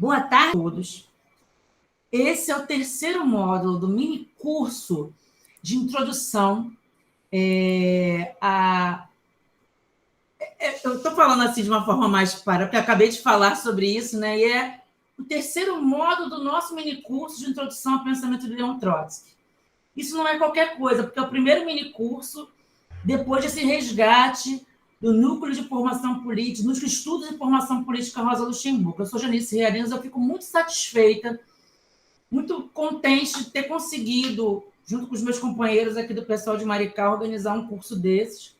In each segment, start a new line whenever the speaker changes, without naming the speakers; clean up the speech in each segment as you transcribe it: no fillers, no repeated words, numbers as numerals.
Boa tarde a todos. Esse é o terceiro módulo do mini curso de introdução Eu estou falando assim de uma forma mais porque eu acabei de falar sobre isso, né? E é o terceiro módulo do nosso mini curso de introdução ao pensamento de Leon Trotsky. Isso não é qualquer coisa, porque é o primeiro mini curso depois desse resgate do Núcleo de Formação Política, do Estudo de Formação Política Rosa Luxemburgo. Eu sou Janice Realins, eu fico muito satisfeita, muito contente de ter conseguido, junto com os meus companheiros aqui do pessoal de Maricá, organizar um curso desses,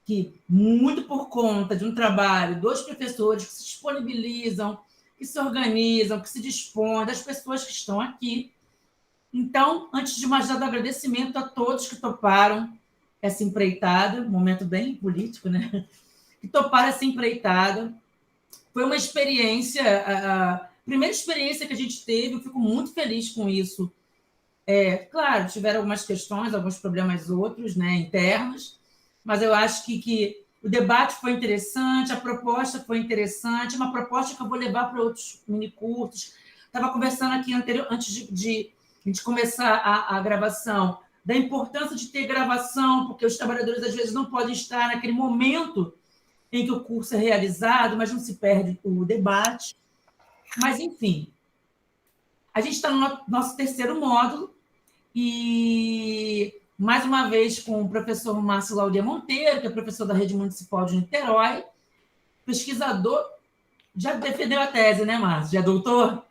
que, muito por conta de um trabalho dos professores que se disponibilizam, que se organizam, que se dispõem, das pessoas que estão aqui. Então, antes de mais nada, agradecimento a todos que toparam essa empreitada, um momento bem político, né? Que toparam essa empreitada. Foi uma experiência, a primeira experiência que a gente teve, eu fico muito feliz com isso. Claro, tiveram algumas questões, alguns problemas outros, né, internos, mas eu acho que o debate foi interessante, a proposta foi interessante, uma proposta que eu vou levar para outros minicursos. Estava conversando aqui antes de a gente começar a gravação, da importância de ter gravação, porque os trabalhadores, às vezes, não podem estar naquele momento em que o curso é realizado, mas não se perde o debate. Mas, enfim, a gente está no nosso terceiro módulo e, mais uma vez, com o professor Márcio Laudia Monteiro, que é professor da Rede Municipal de Niterói, pesquisador. Já defendeu a tese, né, Márcio? Já é doutor?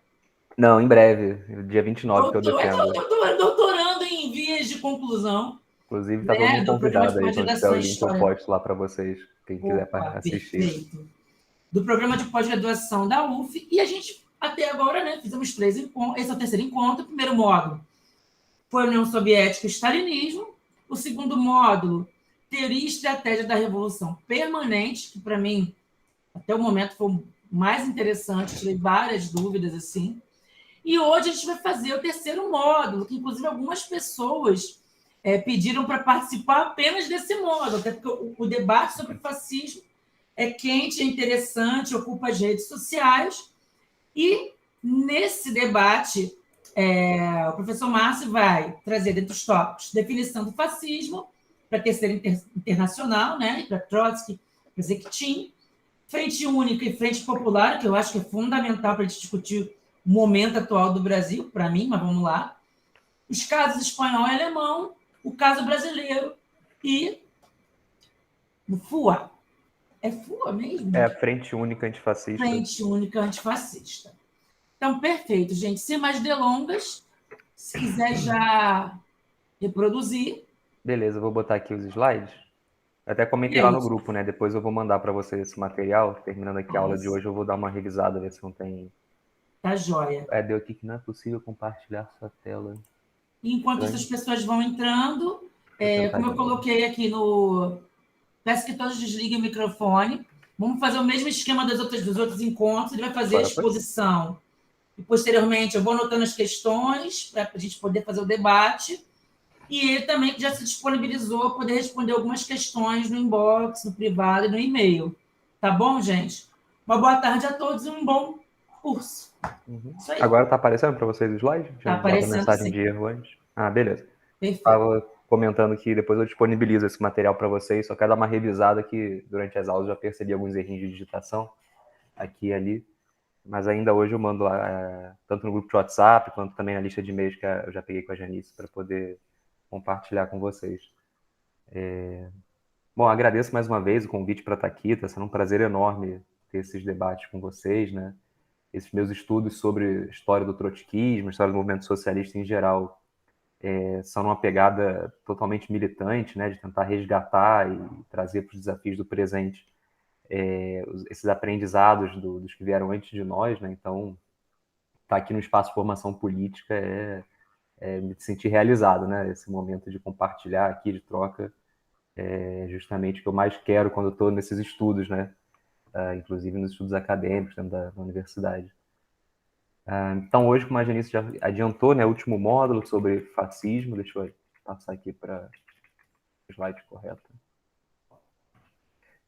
Não, em breve, dia 29 que eu defendo.
Doutorando em vias de conclusão.
Inclusive, está todo mundo
Do programa de
convidado aí, quando tiver
pós-graduação
o
em
link eu
História.
posto lá para vocês, quem quiser assistir.
Perfeito. Do programa de pós-graduação da UF, e a gente, até agora, né, fizemos 3 encontros. Esse é o terceiro encontro. O primeiro módulo foi a União Soviética e o Stalinismo. O segundo módulo, Teoria e Estratégia da Revolução Permanente, que, para mim, até o momento, foi o mais interessante, tirei várias dúvidas, assim. E hoje a gente vai fazer o terceiro módulo, que, inclusive, algumas pessoas pediram para participar apenas desse módulo, até porque o debate sobre o fascismo é quente, é interessante, ocupa as redes sociais. E, nesse debate, o professor Márcio vai trazer, dentre os tópicos, definição do fascismo, para a terceira internacional, né, para Trotsky, para Bakhtin, frente única e frente popular, que eu acho que é fundamental para a gente discutir o momento atual do Brasil, para mim, mas vamos lá. Os casos espanhol e alemão, o caso brasileiro e o FUA. É FUA mesmo?
É a Frente Única Antifascista.
Frente Única Antifascista. Então, perfeito, gente. Sem mais delongas, se quiser já reproduzir.
Beleza, vou botar aqui os slides. Eu até comentei lá no grupo, né? Depois eu vou mandar para vocês esse material. Terminando aqui a aula de hoje, eu vou dar uma revisada, ver se não tem...
Tá joia.
Deu aqui que não é possível compartilhar sua tela.
Enquanto essas pessoas vão entrando, como eu coloquei aqui no... Peço que todos desliguem o microfone. Vamos fazer o mesmo esquema dos outros encontros. Ele vai fazer a exposição. E, posteriormente, eu vou anotando as questões para a gente poder fazer o debate. E ele também já se disponibilizou a poder responder algumas questões no inbox, no privado e no e-mail. Tá bom, gente? Uma boa tarde a todos e um bom curso.
Isso aí. Agora está aparecendo para vocês o slide?
Está aparecendo,
mensagem de erro antes. Beleza.
Perfeito.
Estava comentando que depois eu disponibilizo esse material para vocês, só quero dar uma revisada que durante as aulas eu já percebi alguns errinhos de digitação aqui e ali, mas ainda hoje eu mando lá, tanto no grupo de WhatsApp, quanto também na lista de e-mails que eu já peguei com a Janice para poder compartilhar com vocês. Bom, agradeço mais uma vez o convite para estar aqui, está sendo um prazer enorme ter esses debates com vocês, né? Esses meus estudos sobre história do trotskismo, história do movimento socialista em geral, são uma pegada totalmente militante, né, de tentar resgatar e trazer para os desafios do presente esses aprendizados dos que vieram antes de nós, né? Então, estar aqui no espaço de formação política é me sentir realizado, né? Esse momento de compartilhar aqui, de troca, é justamente o que eu mais quero quando eu estou nesses estudos, né? Inclusive nos estudos acadêmicos dentro da universidade. Então, hoje, como a Janice já adiantou, né, o último módulo sobre fascismo, deixa eu passar aqui para o slide correto.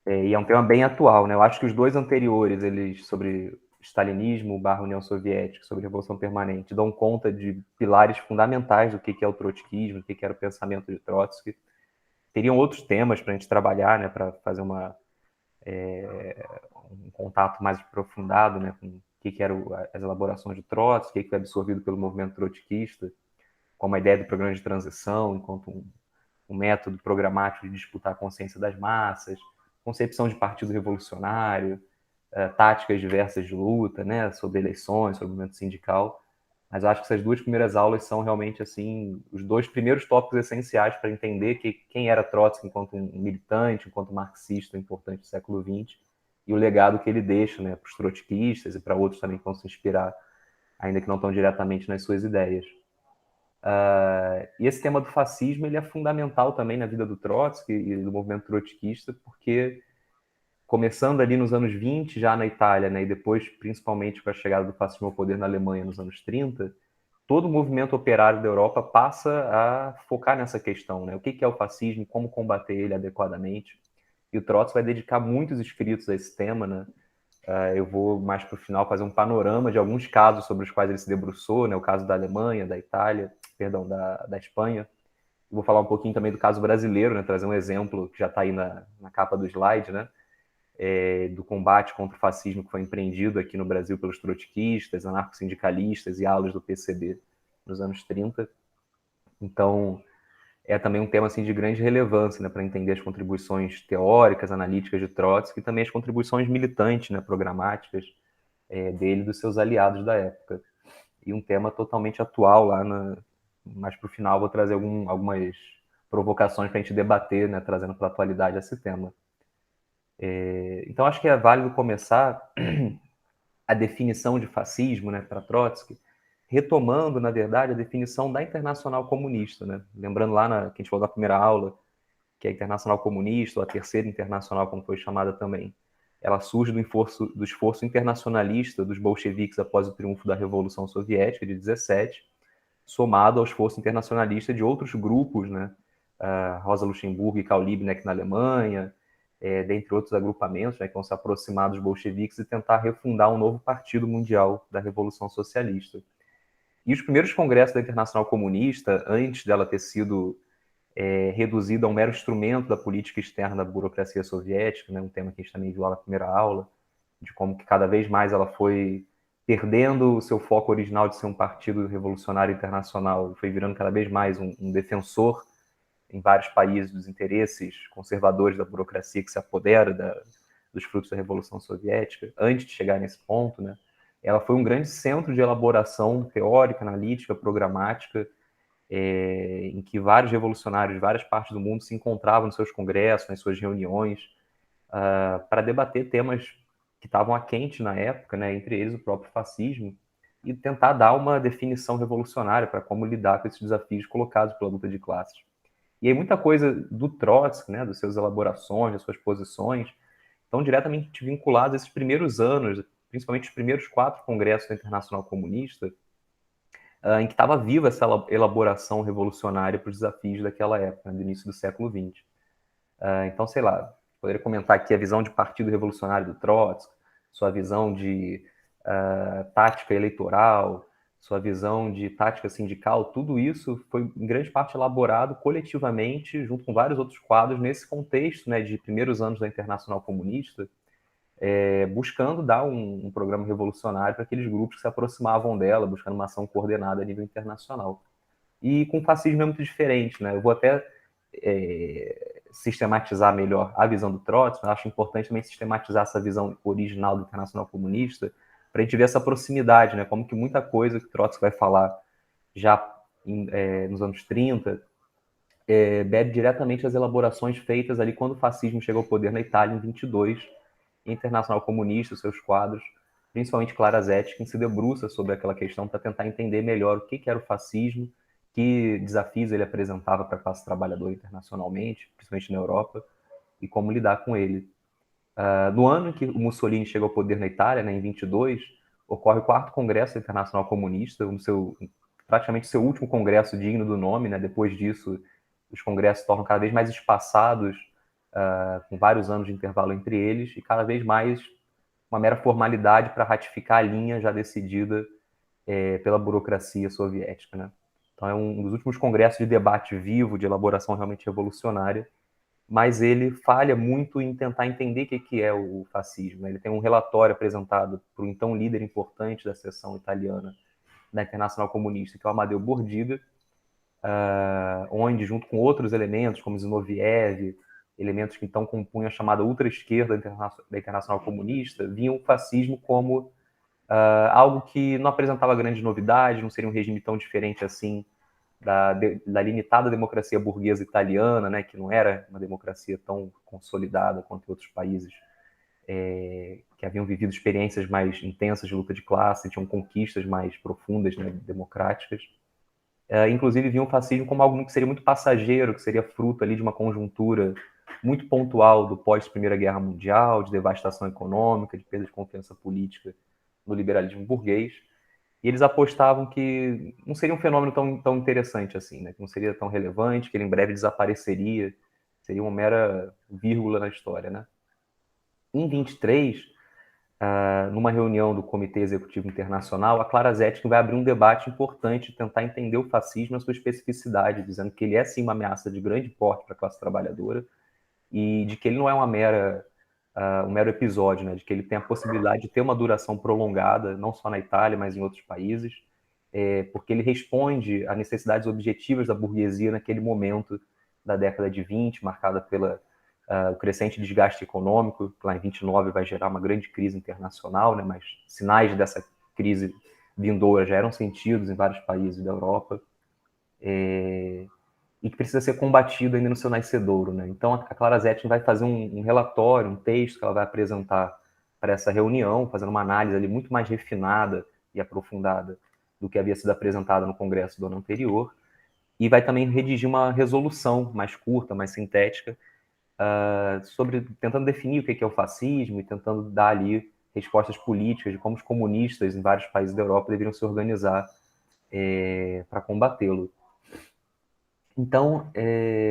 E é um tema bem atual, né? Eu acho que os dois anteriores, eles sobre stalinismo / União Soviética, sobre Revolução Permanente, dão conta de pilares fundamentais do que é o trotskismo, do que era o pensamento de Trotsky. Teriam outros temas para a gente trabalhar, né, para fazer um contato mais aprofundado, né, com o que eram as elaborações de Trotsky, o que foi absorvido pelo movimento trotskista, como a ideia do programa de transição, enquanto um método programático de disputar a consciência das massas, concepção de partido revolucionário, táticas diversas de luta, né, sobre eleições, sobre o movimento sindical. Mas eu acho que essas duas primeiras aulas são realmente assim os dois primeiros tópicos essenciais para entender quem era Trotsky enquanto um militante, enquanto marxista importante do século XX, e o legado que ele deixa, né, para os trotskistas e para outros também que vão se inspirar, ainda que não tão diretamente nas suas ideias. E esse tema do fascismo ele é fundamental também na vida do Trotsky e do movimento trotskista, porque começando ali nos anos 20, já na Itália, né, e depois, principalmente, com a chegada do fascismo ao poder na Alemanha nos anos 30, todo o movimento operário da Europa passa a focar nessa questão, né? O que é o fascismo, como combater ele adequadamente. E o Trotsky vai dedicar muitos escritos a esse tema, né? Eu vou, mais para o final, fazer um panorama de alguns casos sobre os quais ele se debruçou, né? O caso da Alemanha, da Itália, perdão, da Espanha. Vou falar um pouquinho também do caso brasileiro, né? Trazer um exemplo que já está aí na capa do slide, né? Do combate contra o fascismo que foi empreendido aqui no Brasil pelos trotskistas, anarcossindicalistas e alas do PCB nos anos 30. Então, é também um tema assim, de grande relevância, né, para entender as contribuições teóricas, analíticas de Trotsky e também as contribuições militantes, né, programáticas dele e dos seus aliados da época. E um tema totalmente atual lá mais para o final vou trazer algumas provocações para a gente debater, né, trazendo para a atualidade esse tema. Então, acho que é válido começar a definição de fascismo, né, para Trotsky, retomando, na verdade, a definição da Internacional Comunista. Né? Lembrando lá que a gente falou na primeira aula, que a Internacional Comunista, ou a Terceira Internacional, como foi chamada também, ela surge do esforço internacionalista dos bolcheviques após o triunfo da Revolução Soviética de 17, somado ao esforço internacionalista de outros grupos, né? Rosa Luxemburgo e Karl Liebknecht na Alemanha, dentre outros agrupamentos, né, que vão se aproximar dos bolcheviques e tentar refundar um novo partido mundial da Revolução Socialista. E os primeiros congressos da Internacional Comunista, antes dela ter sido reduzida a um mero instrumento da política externa da burocracia soviética, né, um tema que a gente também viu lá na primeira aula, de como que cada vez mais ela foi perdendo o seu foco original de ser um partido revolucionário internacional, foi virando cada vez mais um defensor em vários países dos interesses conservadores da burocracia que se apodera dos frutos da Revolução Soviética, antes de chegar nesse ponto, né, ela foi um grande centro de elaboração teórica, analítica, programática, em que vários revolucionários de várias partes do mundo se encontravam nos seus congressos, nas suas reuniões, para debater temas que estavam a quente na época, né, entre eles o próprio fascismo, e tentar dar uma definição revolucionária para como lidar com esses desafios colocados pela luta de classes. E aí muita coisa do Trotsky, né, das suas elaborações, das suas posições, estão diretamente vinculadas a esses primeiros anos, principalmente os primeiros 4 congressos da Internacional Comunista, em que estava viva essa elaboração revolucionária para os desafios daquela época, né, do início do século XX. Então, sei lá, poderia comentar aqui a visão de partido revolucionário do Trotsky, sua visão de tática eleitoral, sua visão de tática sindical, tudo isso foi em grande parte elaborado coletivamente, junto com vários outros quadros, nesse contexto, né, de primeiros anos da Internacional Comunista, buscando dar um programa revolucionário para aqueles grupos que se aproximavam dela, buscando uma ação coordenada a nível internacional. E com o fascismo é muito diferente, né? Eu vou até sistematizar melhor a visão do Trotsky, mas acho importante também sistematizar essa visão original do Internacional Comunista, para a gente ver essa proximidade, né? Como que muita coisa que Trotsky vai falar já nos anos 30 bebe diretamente das elaborações feitas ali quando o fascismo chegou ao poder na Itália em 22, Internacional Comunista, seus quadros, principalmente Clara Zetkin, se debruça sobre aquela questão para tentar entender melhor o que era o fascismo, que desafios ele apresentava para a classe trabalhadora internacionalmente, principalmente na Europa, e como lidar com ele. No ano em que o Mussolini chegou ao poder na Itália, né, em 22, ocorre o 4º Congresso Internacional Comunista, praticamente seu último congresso digno do nome, né? Depois disso, os congressos se tornam cada vez mais espaçados, com vários anos de intervalo entre eles, e cada vez mais uma mera formalidade para ratificar a linha já decidida pela burocracia soviética, né? Então é um dos últimos congressos de debate vivo, de elaboração realmente revolucionária, mas ele falha muito em tentar entender o que é o fascismo, né? Ele tem um relatório apresentado por um então líder importante da seção italiana da Internacional Comunista, que é o Amadeu Bordiga, onde, junto com outros elementos, como Zinoviev, elementos que então compunham a chamada ultra-esquerda da Internacional Comunista, viam o fascismo como algo que não apresentava grande novidade, não seria um regime tão diferente assim da limitada democracia burguesa italiana, né, que não era uma democracia tão consolidada quanto outros países que haviam vivido experiências mais intensas de luta de classe, tinham conquistas mais profundas, né, democráticas. Inclusive viam o fascismo como algo que seria muito passageiro, que seria fruto ali de uma conjuntura muito pontual do pós-Primeira Guerra Mundial, de devastação econômica, de perda de confiança política no liberalismo burguês. E eles apostavam que não seria um fenômeno tão interessante assim, né? Que não seria tão relevante, que ele em breve desapareceria, seria uma mera vírgula na história, né? Em 23, numa reunião do Comitê Executivo Internacional, a Clara Zetkin vai abrir um debate importante, tentar entender o fascismo na sua especificidade, dizendo que ele é sim uma ameaça de grande porte para a classe trabalhadora e de que ele não é um mero episódio, né? De que ele tem a possibilidade de ter uma duração prolongada, não só na Itália, mas em outros países, porque ele responde a necessidades objetivas da burguesia naquele momento da década de 20, marcada pela o crescente desgaste econômico, que lá em 29 vai gerar uma grande crise internacional, né? Mas sinais dessa crise vindoura já eram sentidos em vários países da Europa, e que precisa ser combatido ainda no seu nascedouro, né? Então a Clara Zetkin vai fazer um relatório, um texto que ela vai apresentar para essa reunião, fazendo uma análise ali muito mais refinada e aprofundada do que havia sido apresentada no Congresso do ano anterior, e vai também redigir uma resolução mais curta, mais sintética, tentando definir o que é o fascismo e tentando dar ali respostas políticas de como os comunistas em vários países da Europa deveriam se organizar para combatê-lo. Então,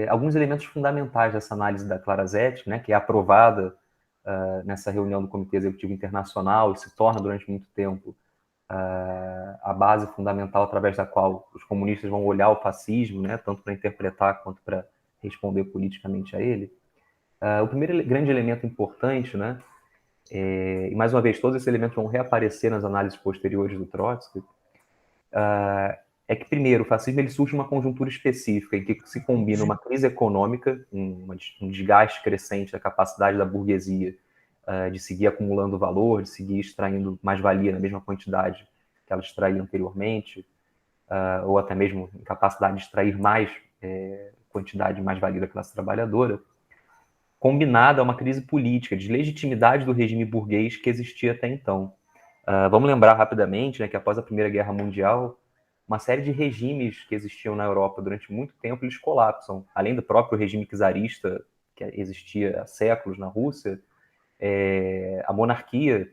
alguns elementos fundamentais dessa análise da Clara Zetkin, né, que é aprovada nessa reunião do Comitê Executivo Internacional e se torna durante muito tempo a base fundamental através da qual os comunistas vão olhar o fascismo, né, tanto para interpretar quanto para responder politicamente a ele. O primeiro grande elemento importante, né, e mais uma vez todos esses elementos vão reaparecer nas análises posteriores do Trotsky, é que, primeiro, o fascismo ele surge numa conjuntura específica em que se combina uma crise econômica, um desgaste crescente da capacidade da burguesia de seguir acumulando valor, de seguir extraindo mais-valia na mesma quantidade que ela extraía anteriormente, ou até mesmo incapacidade de extrair mais quantidade de mais-valia da classe trabalhadora, combinada a uma crise política, de legitimidade do regime burguês que existia até então. Vamos lembrar rapidamente, né, que após a Primeira Guerra Mundial, uma série de regimes que existiam na Europa durante muito tempo, eles colapsam. Além do próprio regime czarista, que existia há séculos na Rússia, a monarquia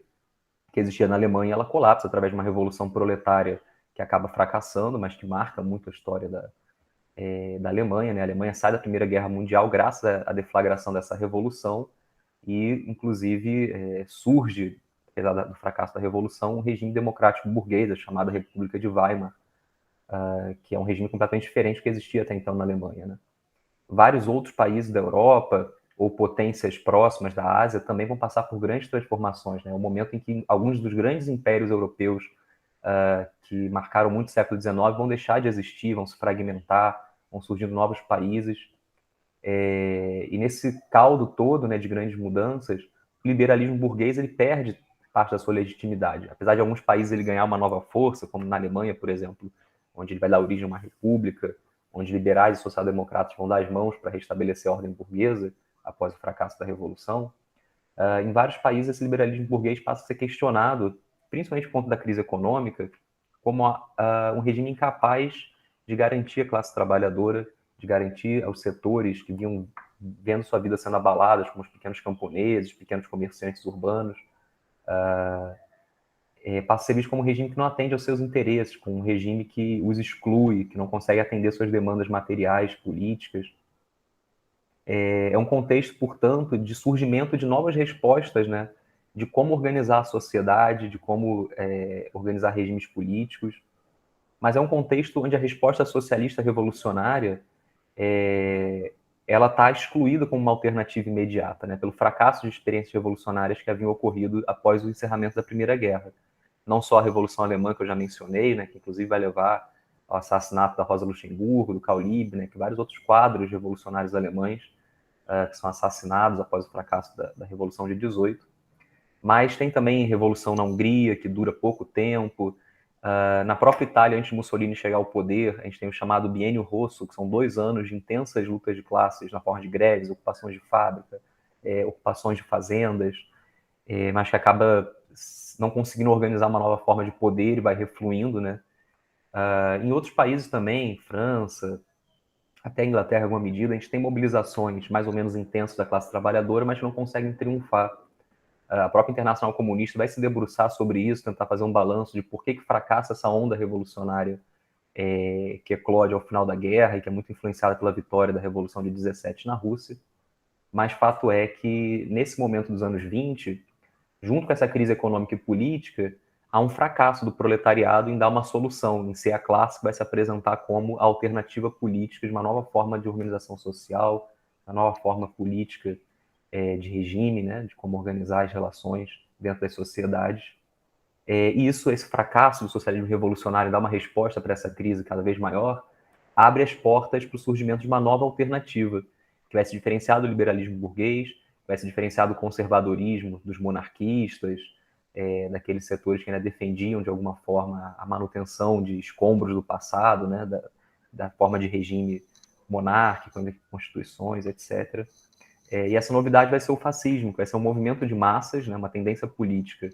que existia na Alemanha, ela colapsa através de uma revolução proletária que acaba fracassando, mas que marca muito a história da Alemanha, né? A Alemanha sai da Primeira Guerra Mundial graças à deflagração dessa revolução e, inclusive, surge, apesar do fracasso da revolução, um regime democrático burguês, a chamada República de Weimar, que é um regime completamente diferente do que existia até então na Alemanha, né? Vários outros países da Europa ou potências próximas da Ásia também vão passar por grandes transformações, né? É um momento em que alguns dos grandes impérios europeus que marcaram muito o século XIX vão deixar de existir, vão se fragmentar, vão surgindo novos países. E nesse caldo todo, né, de grandes mudanças, o liberalismo burguês ele perde parte da sua legitimidade. Apesar de alguns países ele ganhar uma nova força, como na Alemanha, por exemplo, onde ele vai dar origem a uma república, onde liberais e social-democratas vão dar as mãos para restabelecer a ordem burguesa após o fracasso da Revolução, em vários países esse liberalismo burguês passa a ser questionado, principalmente por conta da crise econômica, como um regime incapaz de garantir a classe trabalhadora, de garantir aos setores que vinham vendo sua vida sendo abaladas, como os pequenos camponeses, pequenos comerciantes urbanos, passa a ser visto como um regime que não atende aos seus interesses, como um regime que os exclui, que não consegue atender suas demandas materiais, políticas. É um contexto, portanto, de surgimento de novas respostas, né, de como organizar a sociedade, de como organizar regimes políticos, mas é um contexto onde a resposta socialista revolucionária ela está excluída como uma alternativa imediata, né, pelo fracasso de experiências revolucionárias que haviam ocorrido após o encerramento da Primeira Guerra. Não só a Revolução Alemã, que eu já mencionei, né, que inclusive vai levar ao assassinato da Rosa Luxemburgo, do Karl Liebknecht, vários outros quadros revolucionários alemães que são assassinados após o fracasso da Revolução de 18. Mas tem também revolução na Hungria, que dura pouco tempo. Na própria Itália, antes de Mussolini chegar ao poder, a gente tem o chamado Biênio Rosso, que são 2 anos de intensas lutas de classes na forma de greves, ocupações de fábrica, ocupações de fazendas, mas que acaba não conseguindo organizar uma nova forma de poder e vai refluindo, né? Em outros países também, França, até Inglaterra, em alguma medida, a gente tem mobilizações mais ou menos intensas da classe trabalhadora, mas que não conseguem triunfar. A própria Internacional Comunista vai se debruçar sobre isso, tentar fazer um balanço de por que fracassa essa onda revolucionária que eclode ao final da guerra e que é muito influenciada pela vitória da Revolução de 17 na Rússia. Mas fato é que, nesse momento dos anos 20, junto com essa crise econômica e política, há um fracasso do proletariado em dar uma solução, em ser a classe que vai se apresentar como a alternativa política de uma nova forma de organização social, uma nova forma política de regime, né, de como organizar as relações dentro das sociedades. E esse fracasso do socialismo revolucionário dar uma resposta para essa crise cada vez maior, abre as portas para o surgimento de uma nova alternativa, que vai se diferenciar do liberalismo burguês, vai se diferenciar do conservadorismo, dos monarquistas, daqueles setores que ainda defendiam, de alguma forma, a manutenção de escombros do passado, né, da forma de regime monárquico, constituições, etc. E essa novidade vai ser o fascismo, que vai ser um movimento de massas, né, uma tendência política,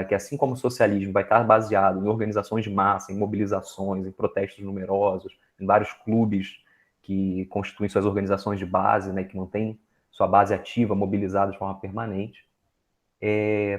que assim como o socialismo vai estar baseado em organizações de massa, em mobilizações, em protestos numerosos, em vários clubes que constituem suas organizações de base, né, que mantêm sua base ativa, mobilizada de forma permanente,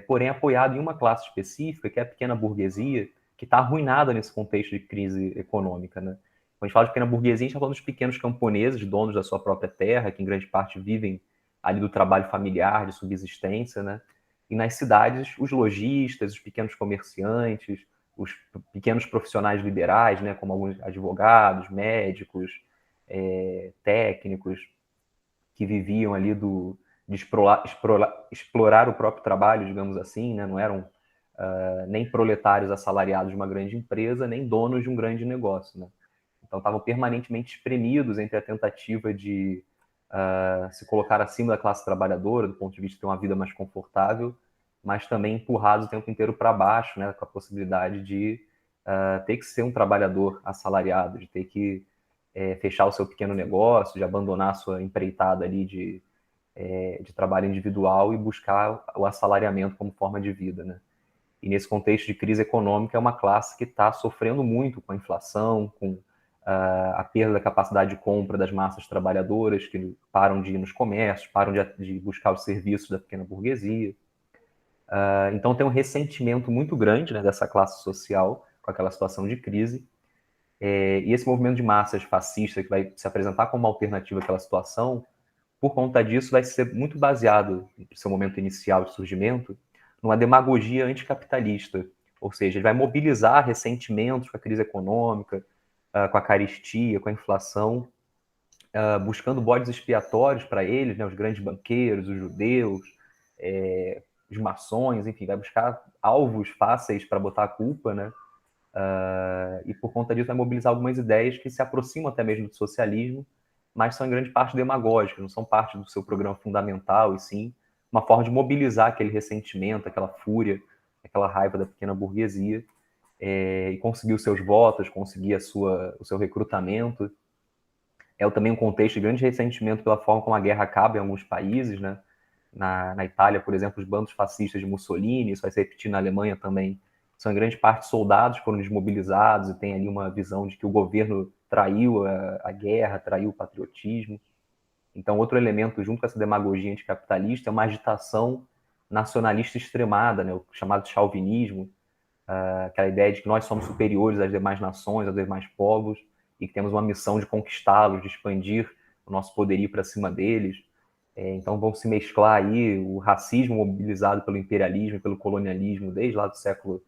porém apoiado em uma classe específica, que é a pequena burguesia, que está arruinada nesse contexto de crise econômica, né? Quando a gente fala de pequena burguesia, a gente está falando dos pequenos camponeses, donos da sua própria terra, que em grande parte vivem ali do trabalho familiar, de subsistência, né? E nas cidades, os lojistas, os pequenos comerciantes, os pequenos profissionais liberais, né? Como alguns advogados, médicos, técnicos, que viviam ali de explorar o próprio trabalho, digamos assim, né? Não eram nem proletários assalariados de uma grande empresa, nem donos de um grande negócio, né? Então, estavam permanentemente espremidos entre a tentativa de se colocar acima da classe trabalhadora, do ponto de vista de ter uma vida mais confortável, mas também empurrados o tempo inteiro para baixo, né, com a possibilidade de ter que ser um trabalhador assalariado, de ter que fechar o seu pequeno negócio, de abandonar a sua empreitada ali de trabalho individual e buscar o assalariamento como forma de vida, né? E nesse contexto de crise econômica, é uma classe que está sofrendo muito com a inflação, com a perda da capacidade de compra das massas trabalhadoras, que param de ir nos comércios, param de buscar os serviços da pequena burguesia. Então tem um ressentimento muito grande, né, dessa classe social com aquela situação de crise. E esse movimento de massas fascista que vai se apresentar como uma alternativa àquela situação, por conta disso, vai ser muito baseado, no seu momento inicial de surgimento, numa demagogia anticapitalista. Ou seja, ele vai mobilizar ressentimentos com a crise econômica, com a carestia, com a inflação, buscando bodes expiatórios para eles, né, os grandes banqueiros, os judeus, os maçons, enfim, vai buscar alvos fáceis para botar a culpa, né? E por conta disso vai mobilizar algumas ideias que se aproximam até mesmo do socialismo, mas são em grande parte demagógicas, não são parte do seu programa fundamental, e sim uma forma de mobilizar aquele ressentimento, aquela fúria, aquela raiva da pequena burguesia, e conseguir os seus votos, conseguir o seu recrutamento. Também um contexto de grande ressentimento pela forma como a guerra acaba em alguns países, né? Na Itália, por exemplo, os bandos fascistas de Mussolini, isso vai se repetir na Alemanha também, são em grande parte soldados que foram desmobilizados e tem ali uma visão de que o governo traiu a guerra, traiu o patriotismo. Então, outro elemento, junto com essa demagogia anticapitalista, é uma agitação nacionalista extremada, né? O chamado chauvinismo, aquela ideia de que nós somos superiores às demais nações, aos demais povos, e que temos uma missão de conquistá-los, de expandir o nosso poderio para cima deles. Então vão se mesclar aí o racismo mobilizado pelo imperialismo e pelo colonialismo desde lá do século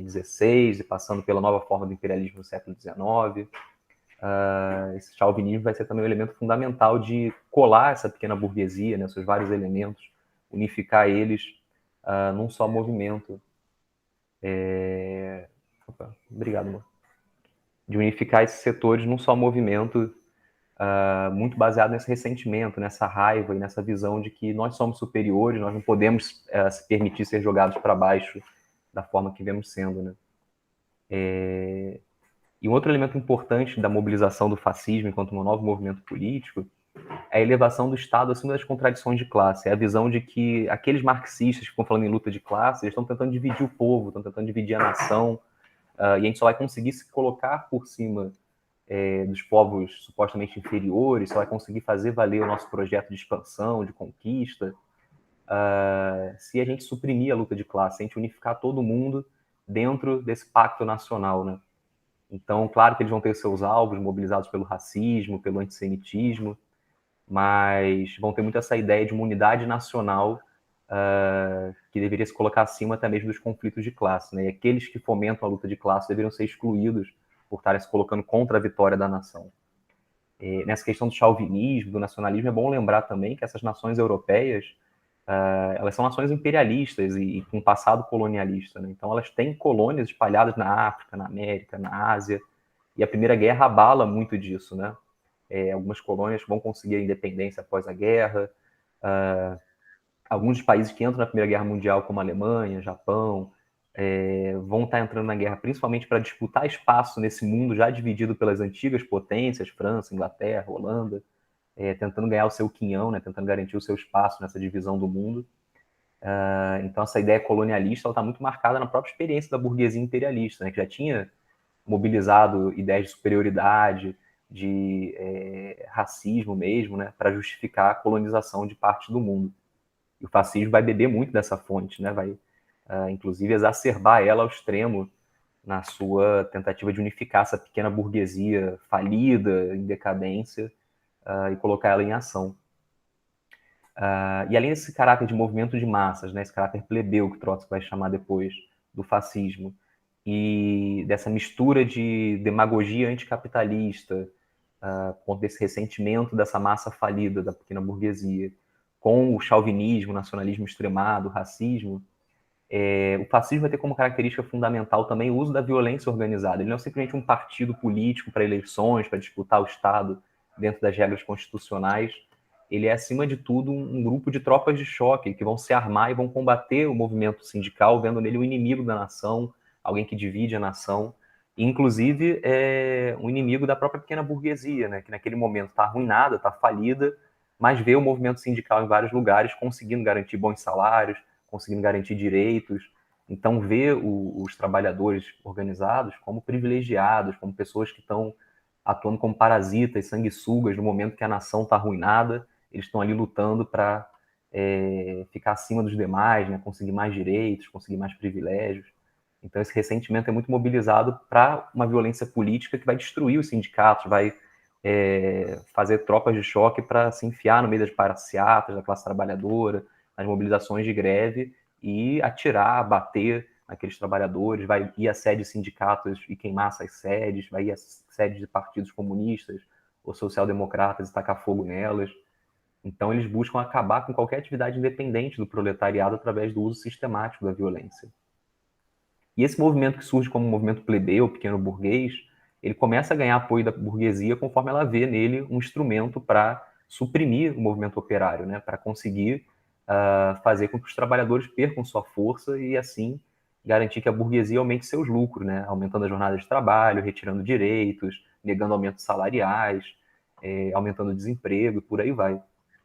XVI, e passando pela nova forma do imperialismo no século XIX. Esse chauvinismo vai ser também um elemento fundamental de colar essa pequena burguesia, né, seus vários elementos, unificar eles num só movimento. Obrigado, amor. De unificar esses setores num só movimento, muito baseado nesse ressentimento, nessa raiva e nessa visão de que nós somos superiores, nós não podemos se permitir ser jogados para baixo da forma que vemos sendo, né? E um outro elemento importante da mobilização do fascismo enquanto um novo movimento político é a elevação do Estado acima das contradições de classe. É a visão de que aqueles marxistas que estão falando em luta de classe, eles estão tentando dividir o povo, estão tentando dividir a nação, e a gente só vai conseguir se colocar por cima dos povos supostamente inferiores, só vai conseguir fazer valer o nosso projeto de expansão, de conquista, se a gente suprimir a luta de classe, se a gente unificar todo mundo dentro desse pacto nacional, né? Então, claro que eles vão ter seus alvos mobilizados pelo racismo, pelo antissemitismo, mas vão ter muito essa ideia de uma unidade nacional que deveria se colocar acima até mesmo dos conflitos de classe, né? E aqueles que fomentam a luta de classe deveriam ser excluídos por estarem se colocando contra a vitória da nação. Nessa questão do chauvinismo, do nacionalismo, é bom lembrar também que essas nações europeias, elas são nações imperialistas e com passado colonialista, né? Então elas têm colônias espalhadas na África, na América, na Ásia, e a Primeira Guerra abala muito disso, né? Algumas colônias vão conseguir a independência após a guerra, alguns países que entram na Primeira Guerra Mundial, como a Alemanha, Japão, vão estar entrando na guerra principalmente para disputar espaço nesse mundo já dividido pelas antigas potências, França, Inglaterra, Holanda, tentando ganhar o seu quinhão, né, tentando garantir o seu espaço nessa divisão do mundo. Então essa ideia colonialista está muito marcada na própria experiência da burguesia imperialista, né, que já tinha mobilizado ideias de superioridade, de racismo mesmo, né, para justificar a colonização de parte do mundo. E o fascismo vai beber muito dessa fonte, né, vai inclusive exacerbar ela ao extremo na sua tentativa de unificar essa pequena burguesia falida, em decadência, e colocar ela em ação. E além desse caráter de movimento de massas, né, esse caráter plebeu que Trotsky vai chamar depois do fascismo, e dessa mistura de demagogia anticapitalista, com desse ressentimento dessa massa falida da pequena burguesia, com o chauvinismo, nacionalismo extremado, o racismo, o fascismo vai ter como característica fundamental também o uso da violência organizada. Ele não é simplesmente um partido político para eleições, para disputar o Estado dentro das regras constitucionais. Ele é, acima de tudo, um grupo de tropas de choque que vão se armar e vão combater o movimento sindical, vendo nele um inimigo da nação, alguém que divide a nação, e, inclusive, um inimigo da própria pequena burguesia, né, que naquele momento está arruinada, está falida, mas vê o movimento sindical em vários lugares conseguindo garantir bons salários, conseguindo garantir direitos. Então, vê os trabalhadores organizados como privilegiados, como pessoas que estão atuando como parasitas, sanguessugas, no momento que a nação está arruinada, eles estão ali lutando para ficar acima dos demais, né? Conseguir mais direitos, conseguir mais privilégios. Então, esse ressentimento é muito mobilizado para uma violência política que vai destruir os sindicatos, vai fazer tropas de choque para se enfiar no meio das passeatas da classe trabalhadora, nas mobilizações de greve e atirar, bater naqueles trabalhadores, vai ir à sede de sindicatos e queimar essas sedes, vai ir à sede de partidos comunistas ou social-democratas e tacar fogo nelas. Então eles buscam acabar com qualquer atividade independente do proletariado através do uso sistemático da violência. E esse movimento que surge como um movimento plebeu, pequeno burguês, ele começa a ganhar apoio da burguesia conforme ela vê nele um instrumento para suprimir o movimento operário, né, para conseguir fazer com que os trabalhadores percam sua força e, assim, garantir que a burguesia aumente seus lucros, né? Aumentando a jornada de trabalho, retirando direitos, negando aumentos salariais, aumentando o desemprego e por aí vai.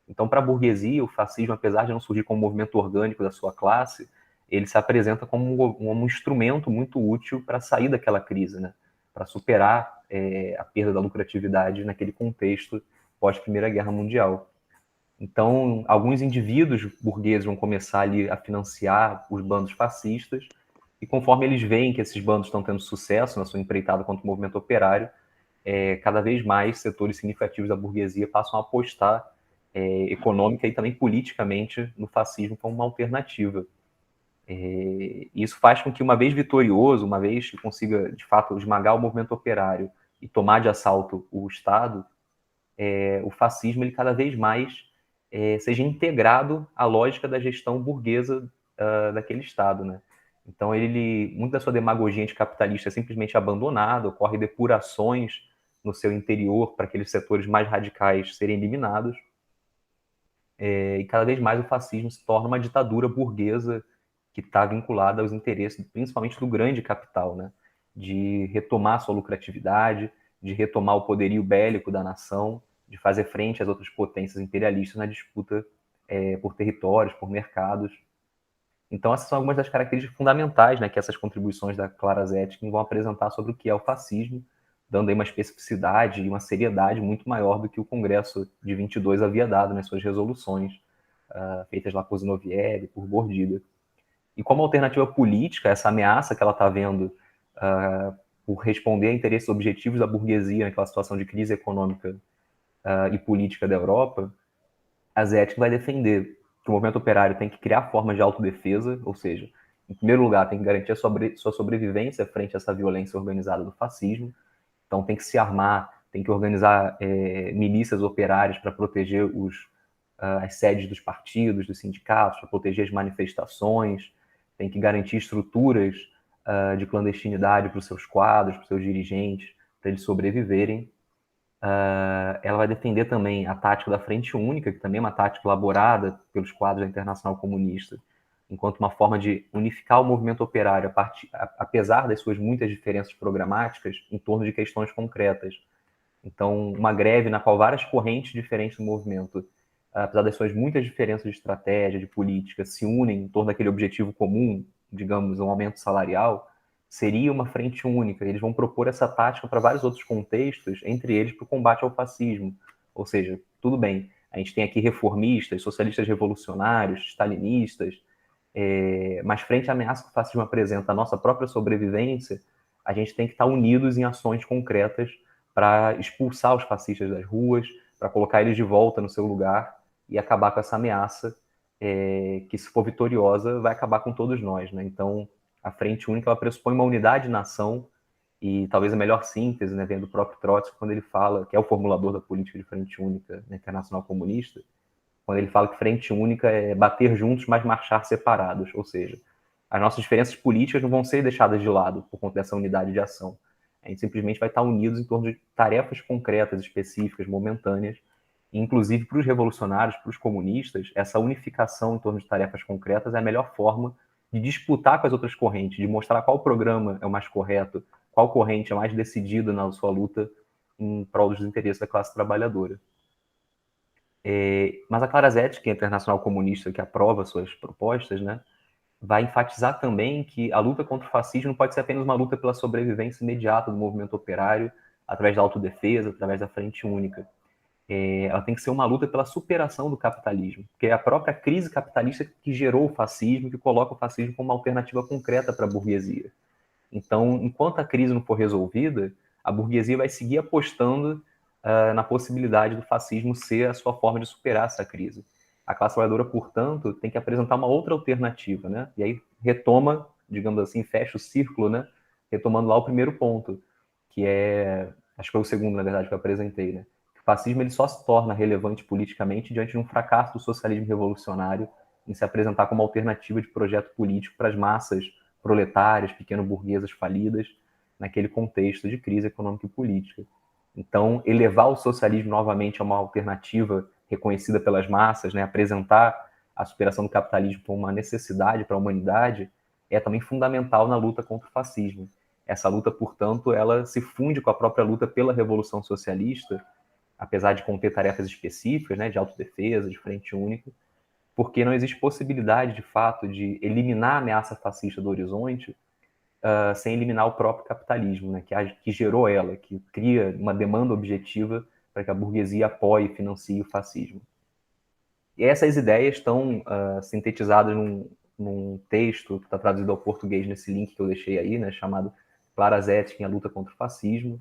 Então, para a burguesia, o fascismo, apesar de não surgir como um movimento orgânico da sua classe, ele se apresenta como um instrumento muito útil para sair daquela crise, né? Para superar a perda da lucratividade naquele contexto pós-Primeira Guerra Mundial. Então, alguns indivíduos burgueses vão começar ali a financiar os bandos fascistas, e conforme eles veem que esses bandos estão tendo sucesso na sua empreitada contra o movimento operário, cada vez mais setores significativos da burguesia passam a apostar econômica e também politicamente no fascismo como uma alternativa. Isso faz com que, uma vez vitorioso, uma vez que consiga, de fato, esmagar o movimento operário e tomar de assalto o Estado, o fascismo ele cada vez mais seja integrado à lógica da gestão burguesa daquele Estado, né? Então, muito da sua demagogia anticapitalista é simplesmente abandonada, ocorre depurações no seu interior para aqueles setores mais radicais serem eliminados, e cada vez mais o fascismo se torna uma ditadura burguesa que está vinculada aos interesses, principalmente do grande capital, né? De retomar sua lucratividade, de retomar o poderio bélico da nação, de fazer frente às outras potências imperialistas na disputa por territórios, por mercados. Então, essas são algumas das características fundamentais, né, que essas contribuições da Clara Zetkin vão apresentar sobre o que é o fascismo, dando aí uma especificidade e uma seriedade muito maior do que o Congresso de 22 havia dado nas suas resoluções, feitas lá por Zinoviev, por Gordilha. E como alternativa política, essa ameaça que ela está vendo por responder a interesses objetivos da burguesia naquela situação de crise econômica e política da Europa, a Zetkin vai defender que o movimento operário tem que criar formas de autodefesa, ou seja, em primeiro lugar, tem que garantir a sua sobrevivência frente a essa violência organizada do fascismo. Então, tem que se armar, tem que organizar milícias operárias para proteger as sedes dos partidos, dos sindicatos, para proteger as manifestações, tem que garantir estruturas de clandestinidade para os seus quadros, para os seus dirigentes, para eles sobreviverem. Ela vai defender também a tática da Frente Única, que também é uma tática elaborada pelos quadros da Internacional Comunista, enquanto uma forma de unificar o movimento operário, apesar das suas muitas diferenças programáticas, em torno de questões concretas. Então, uma greve na qual várias correntes diferentes do movimento, apesar das suas muitas diferenças de estratégia, de política, se unem em torno daquele objetivo comum, digamos, um aumento salarial, seria uma frente única. Eles vão propor essa tática para vários outros contextos, entre eles para o combate ao fascismo. Ou seja, tudo bem, a gente tem aqui reformistas, socialistas revolucionários, stalinistas, mas frente à ameaça que o fascismo apresenta, a nossa própria sobrevivência, a gente tem que estar unidos em ações concretas para expulsar os fascistas das ruas, para colocar eles de volta no seu lugar e acabar com essa ameaça que, se for vitoriosa, vai acabar com todos nós, né? Então, a Frente Única ela pressupõe uma unidade na nação e talvez a melhor síntese, né, vem do próprio Trotsky, quando ele fala, que é o formulador da política de Frente Única na Internacional Comunista, quando ele fala que Frente Única é bater juntos, mas marchar separados, ou seja, as nossas diferenças políticas não vão ser deixadas de lado por conta dessa unidade de ação. A gente simplesmente vai estar unidos em torno de tarefas concretas, específicas, momentâneas, e, inclusive, para os revolucionários, para os comunistas, essa unificação em torno de tarefas concretas é a melhor forma de disputar com as outras correntes, de mostrar qual programa é o mais correto, qual corrente é mais decidida na sua luta em prol dos interesses da classe trabalhadora. Mas a Clara Zetkin, a Internacional Comunista, que aprova suas propostas, né, vai enfatizar também que a luta contra o fascismo não pode ser apenas uma luta pela sobrevivência imediata do movimento operário, através da autodefesa, através da Frente Única. Ela tem que ser uma luta pela superação do capitalismo, porque é a própria crise capitalista que gerou o fascismo, que coloca o fascismo como uma alternativa concreta para a burguesia. Então, enquanto a crise não for resolvida, a burguesia vai seguir apostando na possibilidade do fascismo ser a sua forma de superar essa crise. A classe trabalhadora, portanto, tem que apresentar uma outra alternativa, né? E aí retoma, digamos assim, fecha o círculo, né? Retomando lá o primeiro ponto, que acho que foi o segundo, na verdade, que eu apresentei, né? O fascismo ele só se torna relevante politicamente diante de um fracasso do socialismo revolucionário em se apresentar como alternativa de projeto político para as massas proletárias, pequeno-burguesas falidas, naquele contexto de crise econômica e política. Então, elevar o socialismo novamente a uma alternativa reconhecida pelas massas, né, apresentar a superação do capitalismo como uma necessidade para a humanidade, é também fundamental na luta contra o fascismo. Essa luta, portanto, ela se funde com a própria luta pela Revolução Socialista, apesar de conter tarefas específicas, né, de autodefesa, de frente única, porque não existe possibilidade, de fato, de eliminar a ameaça fascista do horizonte sem eliminar o próprio capitalismo, né, que gerou ela, que cria uma demanda objetiva para que a burguesia apoie e financie o fascismo. E essas ideias estão sintetizadas num texto que está traduzido ao português nesse link que eu deixei aí, né, chamado Clara Zetkin, A Luta contra o Fascismo,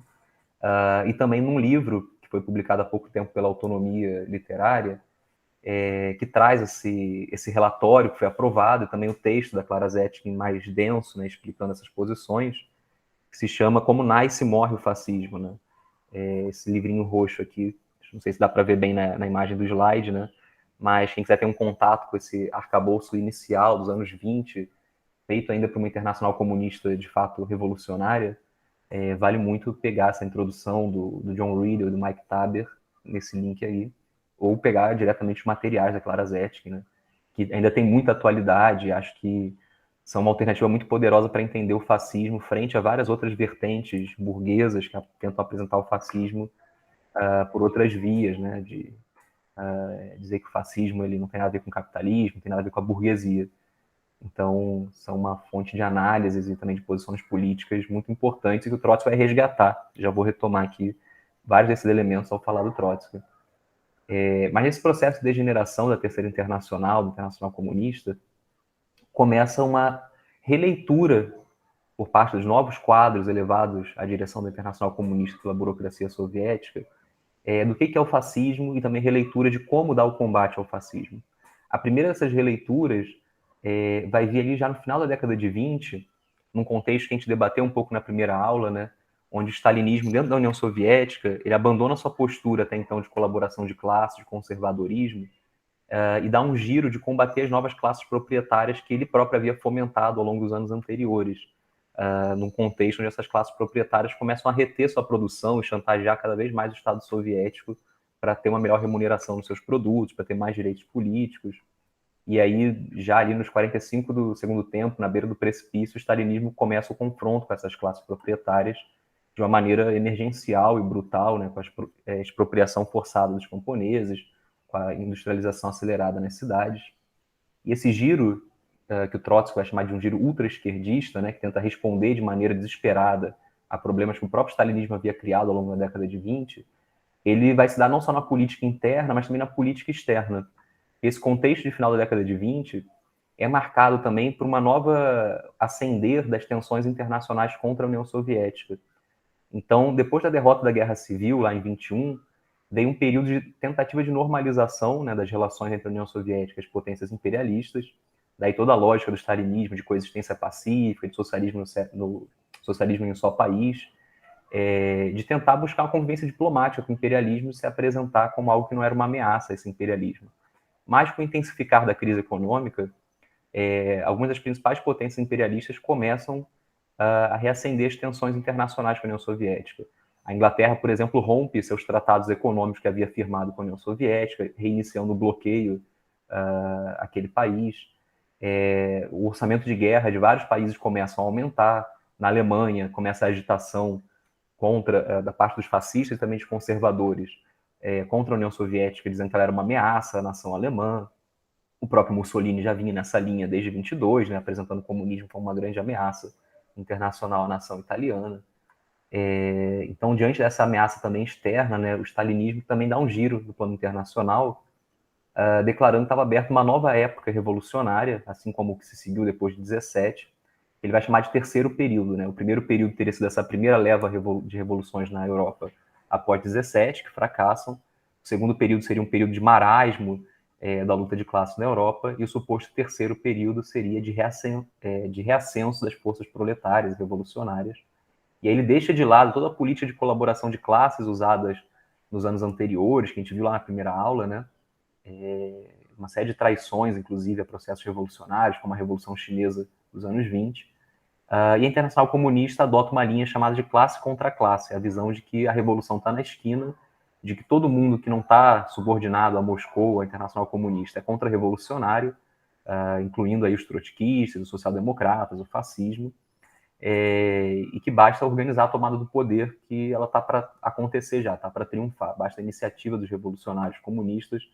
e também num livro que foi publicado há pouco tempo pela Autonomia Literária, que traz esse relatório que foi aprovado, e também o texto da Clara Zetkin mais denso, né, explicando essas posições, que se chama Como Nasce e Morre o Fascismo, né? Esse livrinho roxo aqui, não sei se dá para ver bem na imagem do slide, né? Mas quem quiser ter um contato com esse arcabouço inicial dos anos 20, feito ainda por uma internacional comunista de fato revolucionária, vale muito pegar essa introdução do John Riddle e do Mike Taber nesse link aí, ou pegar diretamente os materiais da Clara Zetkin, né? Que ainda tem muita atualidade, acho que são uma alternativa muito poderosa para entender o fascismo frente a várias outras vertentes burguesas que tentam apresentar o fascismo por outras vias, né? De dizer que o fascismo ele não tem nada a ver com o capitalismo, não tem nada a ver com a burguesia. Então, são uma fonte de análises e também de posições políticas muito importantes e que o Trotsky vai resgatar. Já vou retomar aqui vários desses elementos ao falar do Trotsky. Mas nesse processo de degeneração da Terceira Internacional, do Internacional Comunista, começa uma releitura por parte dos novos quadros elevados à direção da Internacional Comunista pela burocracia soviética, do que é o fascismo e também releitura de como dar o combate ao fascismo. A primeira dessas releituras vai vir ali já no final da década de 20, num contexto que a gente debateu um pouco na primeira aula, né, onde o stalinismo, dentro da União Soviética, ele abandona sua postura até então de colaboração de classe, de conservadorismo, e dá um giro de combater as novas classes proprietárias que ele próprio havia fomentado ao longo dos anos anteriores, num contexto onde essas classes proprietárias começam a reter sua produção e chantagear cada vez mais o Estado soviético para ter uma melhor remuneração nos seus produtos, para ter mais direitos políticos. E aí, já ali nos 45 do segundo tempo, na beira do precipício, o stalinismo começa o confronto com essas classes proprietárias de uma maneira emergencial e brutal, né, com a expropriação forçada dos camponeses, com a industrialização acelerada nas cidades. E esse giro, que o Trotsky vai chamar de um giro ultra-esquerdista, né, que tenta responder de maneira desesperada a problemas que o próprio stalinismo havia criado ao longo da década de 20, ele vai se dar não só na política interna, mas também na política externa. Esse contexto de final da década de 20 é marcado também por uma nova ascender das tensões internacionais contra a União Soviética. Então, depois da derrota da Guerra Civil, lá em 21, veio um período de tentativa de normalização, né, das relações entre a União Soviética e as potências imperialistas, daí toda a lógica do stalinismo, de coexistência pacífica, de socialismo socialismo em um só país, de tentar buscar uma convivência diplomática com o imperialismo e se apresentar como algo que não era uma ameaça a esse imperialismo. Mas com o intensificar da crise econômica, algumas das principais potências imperialistas começam a reacender as tensões internacionais com a União Soviética. A Inglaterra, por exemplo, rompe seus tratados econômicos que havia firmado com a União Soviética, reiniciando o bloqueio àquele país. O orçamento de guerra de vários países começa a aumentar. Na Alemanha, começa a agitação da parte dos fascistas e também dos conservadores contra a União Soviética, dizendo que ela era uma ameaça à nação alemã. O próprio Mussolini já vinha nessa linha desde 22, né, apresentando o comunismo como uma grande ameaça internacional à nação italiana. Então, diante dessa ameaça também externa, né, o stalinismo também dá um giro no plano internacional, declarando que estava aberta uma nova época revolucionária, assim como o que se seguiu depois de 17. Ele vai chamar de terceiro período. Né? O primeiro período teria sido essa primeira leva de revoluções na Europa após 17, que fracassam. O segundo período seria um período de marasmo da luta de classe na Europa, e o suposto terceiro período seria de reascenso das forças proletárias e revolucionárias. E aí ele deixa de lado toda a política de colaboração de classes usadas nos anos anteriores, que a gente viu lá na primeira aula, né? Uma série de traições, inclusive, a processos revolucionários, como a Revolução Chinesa dos anos 20. E a Internacional Comunista adota uma linha chamada de classe contra classe, a visão de que a revolução está na esquina, de que todo mundo que não está subordinado a Moscou, a Internacional Comunista, é contra-revolucionário, incluindo aí os trotskistas, os social-democratas, o fascismo, e que basta organizar a tomada do poder, que ela está para acontecer já, está para triunfar. Basta a iniciativa dos revolucionários comunistas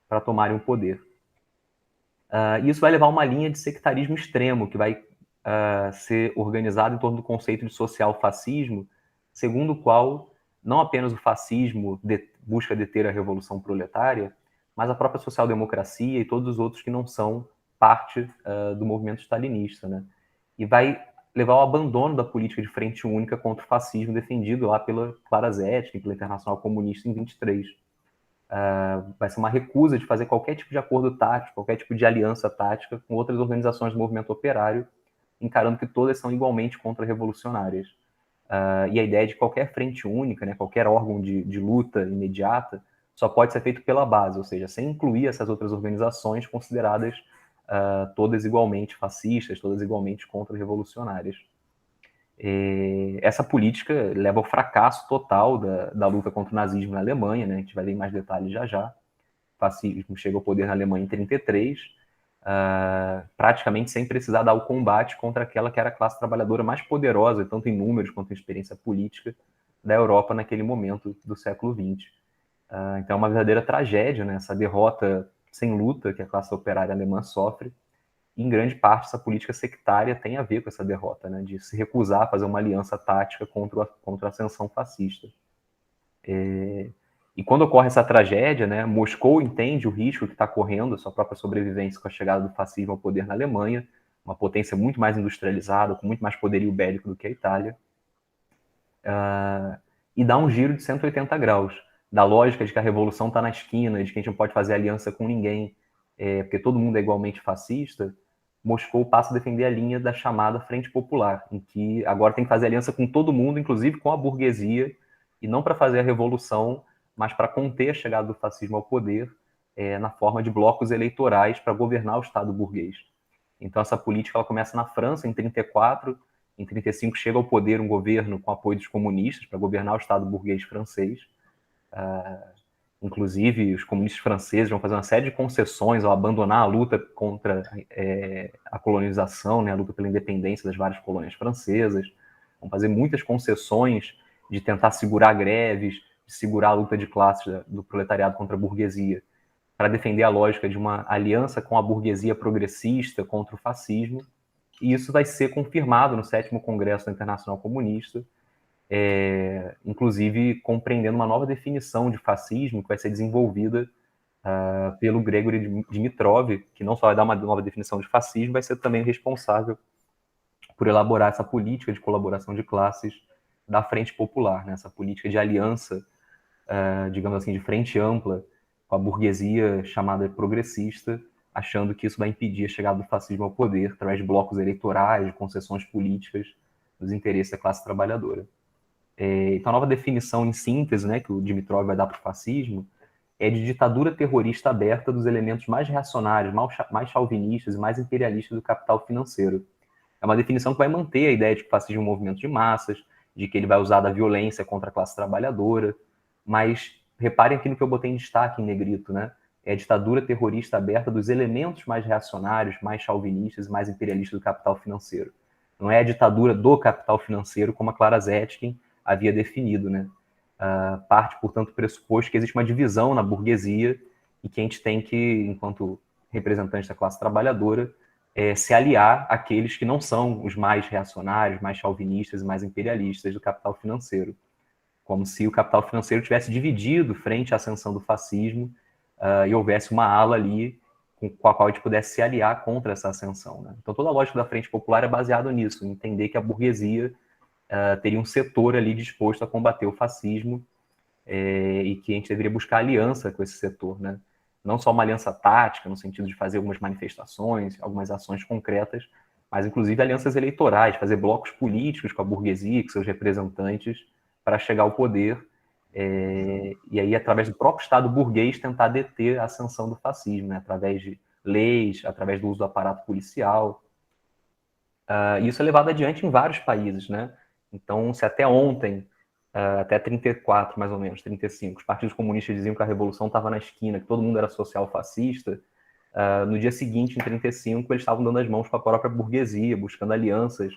para tomarem o poder. E isso vai levar a uma linha de sectarismo extremo, que vai ser organizado em torno do conceito de social-fascismo, segundo o qual não apenas o fascismo busca deter a revolução proletária, mas a própria social-democracia e todos os outros que não são parte do movimento stalinista, né? E vai levar ao abandono da política de frente única contra o fascismo defendido lá pela Clara Zetkin, pela Internacional Comunista em 23. vai ser uma recusa de fazer qualquer tipo de acordo tático, qualquer tipo de aliança tática com outras organizações do movimento operário, encarando que todas são igualmente contra-revolucionárias. E a ideia de qualquer frente única, né, qualquer órgão de luta imediata, só pode ser feito pela base, ou seja, sem incluir essas outras organizações consideradas todas igualmente fascistas, todas igualmente contra-revolucionárias. Essa política leva ao fracasso total da luta contra o nazismo na Alemanha, né? A gente vai ver em mais detalhes já já. O fascismo chega ao poder na Alemanha em 1933, praticamente sem precisar dar o combate contra aquela que era a classe trabalhadora mais poderosa, tanto em números quanto em experiência política, da Europa naquele momento do século XX. Então é uma verdadeira tragédia, né? Essa derrota sem luta que a classe operária alemã sofre. E, em grande parte, essa política sectária tem a ver com essa derrota, né? De se recusar a fazer uma aliança tática contra a ascensão fascista. E quando ocorre essa tragédia, né, Moscou entende o risco que está correndo, a sua própria sobrevivência com a chegada do fascismo ao poder na Alemanha, uma potência muito mais industrializada, com muito mais poderio bélico do que a Itália, e dá um giro de 180 graus, da lógica de que a revolução está na esquina, de que a gente não pode fazer aliança com ninguém, porque todo mundo é igualmente fascista. Moscou passa a defender a linha da chamada Frente Popular, em que agora tem que fazer aliança com todo mundo, inclusive com a burguesia, e não para fazer a revolução, mas para conter a chegada do fascismo ao poder na forma de blocos eleitorais para governar o Estado burguês. Então essa política ela começa na França em 1934, em 1935 chega ao poder um governo com apoio dos comunistas para governar o Estado burguês francês. Inclusive, os comunistas franceses vão fazer uma série de concessões ao abandonar a luta contra a colonização, né, a luta pela independência das várias colônias francesas. Vão fazer muitas concessões de tentar segurar greves, de segurar a luta de classes do proletariado contra a burguesia, para defender a lógica de uma aliança com a burguesia progressista contra o fascismo. E isso vai ser confirmado no 7º Congresso da Internacional Comunista, inclusive compreendendo uma nova definição de fascismo que vai ser desenvolvida pelo Gregory Dimitrov, que não só vai dar uma nova definição de fascismo, vai ser também responsável por elaborar essa política de colaboração de classes da Frente Popular, né? Essa política de aliança, digamos assim, de frente ampla com a burguesia chamada progressista, achando que isso vai impedir a chegada do fascismo ao poder através de blocos eleitorais, de concessões políticas dos interesses da classe trabalhadora. Então, a nova definição em síntese, né, que o Dimitrov vai dar para o fascismo é de ditadura terrorista aberta dos elementos mais reacionários, mais chauvinistas e mais imperialistas do capital financeiro. É uma definição que vai manter a ideia de que o fascismo é um movimento de massas, de que ele vai usar da violência contra a classe trabalhadora, mas reparem aqui no que eu botei em destaque em negrito, né? É a ditadura terrorista aberta dos elementos mais reacionários, mais chauvinistas e mais imperialistas do capital financeiro. Não é a ditadura do capital financeiro, como a Clara Zetkin havia definido, né? Parte, portanto, do pressuposto que existe uma divisão na burguesia e que a gente tem que, enquanto representante da classe trabalhadora, se aliar àqueles que não são os mais reacionários, mais chauvinistas e mais imperialistas do capital financeiro. Como se o capital financeiro tivesse dividido frente à ascensão do fascismo e houvesse uma ala ali com a qual a gente pudesse se aliar contra essa ascensão, né? Então toda a lógica da Frente Popular é baseada nisso, em entender que a burguesia teria um setor ali disposto a combater o fascismo e que a gente deveria buscar aliança com esse setor, né? Não só uma aliança tática, no sentido de fazer algumas manifestações, algumas ações concretas, mas inclusive alianças eleitorais, fazer blocos políticos com a burguesia, com seus representantes, para chegar ao poder e aí, através do próprio Estado burguês, tentar deter a ascensão do fascismo, né? Através de leis, através do uso do aparato policial. Isso é levado adiante em vários países, né? Então, se até ontem, até 34, mais ou menos, 35, os partidos comunistas diziam que a revolução estava na esquina, que todo mundo era social-fascista, no dia seguinte, em 35, eles estavam dando as mãos com a própria burguesia, buscando alianças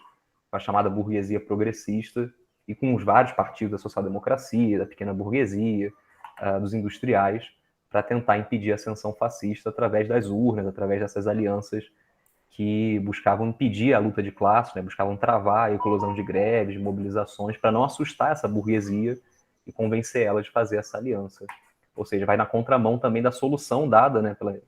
com a chamada burguesia progressista e com os vários partidos da social-democracia, da pequena burguesia, dos industriais, para tentar impedir a ascensão fascista através das urnas, através dessas alianças que buscavam impedir a luta de classe, né? Buscavam travar a eclosão de greves, de mobilizações, para não assustar essa burguesia e convencer ela de fazer essa aliança. Ou seja, vai na contramão também da solução dada, né, pela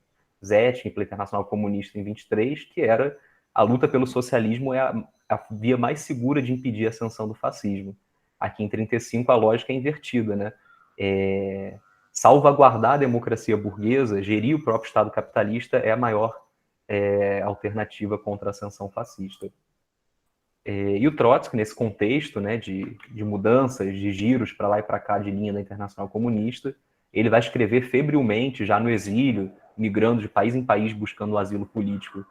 Zetkin e pela Internacional Comunista em 23, que era a luta pelo socialismo é a via mais segura de impedir a ascensão do fascismo. Aqui em 35 a lógica é invertida, né? salvaguardar a democracia burguesa, gerir o próprio Estado capitalista é a maior alternativa contra a ascensão fascista. E o Trotsky, nesse contexto, né, de mudanças, de giros para lá e para cá de linha da Internacional Comunista, ele vai escrever febrilmente, já no exílio, migrando de país em país buscando o asilo político,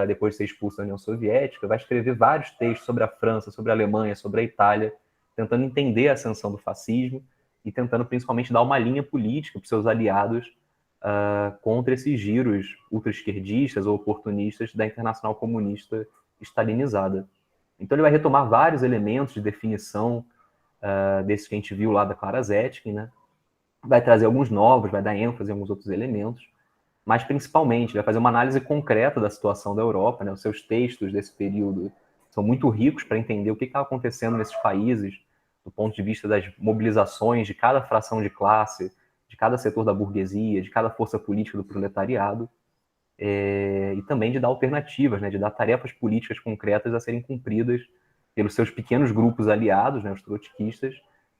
depois de ser expulso da União Soviética, vai escrever vários textos sobre a França, sobre a Alemanha, sobre a Itália, tentando entender a ascensão do fascismo e tentando principalmente dar uma linha política para os seus aliados contra esses giros ultra-esquerdistas ou oportunistas da Internacional Comunista stalinizada. Então ele vai retomar vários elementos de definição desses que a gente viu lá da Clara Zetkin, né? Vai trazer alguns novos, vai dar ênfase em alguns outros elementos, mas principalmente vai fazer uma análise concreta da situação da Europa, né? Os seus textos desse período são muito ricos para entender o que está acontecendo nesses países, do ponto de vista das mobilizações de cada fração de classe, de cada setor da burguesia, de cada força política do proletariado, e também de dar alternativas, né, de dar tarefas políticas concretas a serem cumpridas pelos seus pequenos grupos aliados, né, os trotskistas,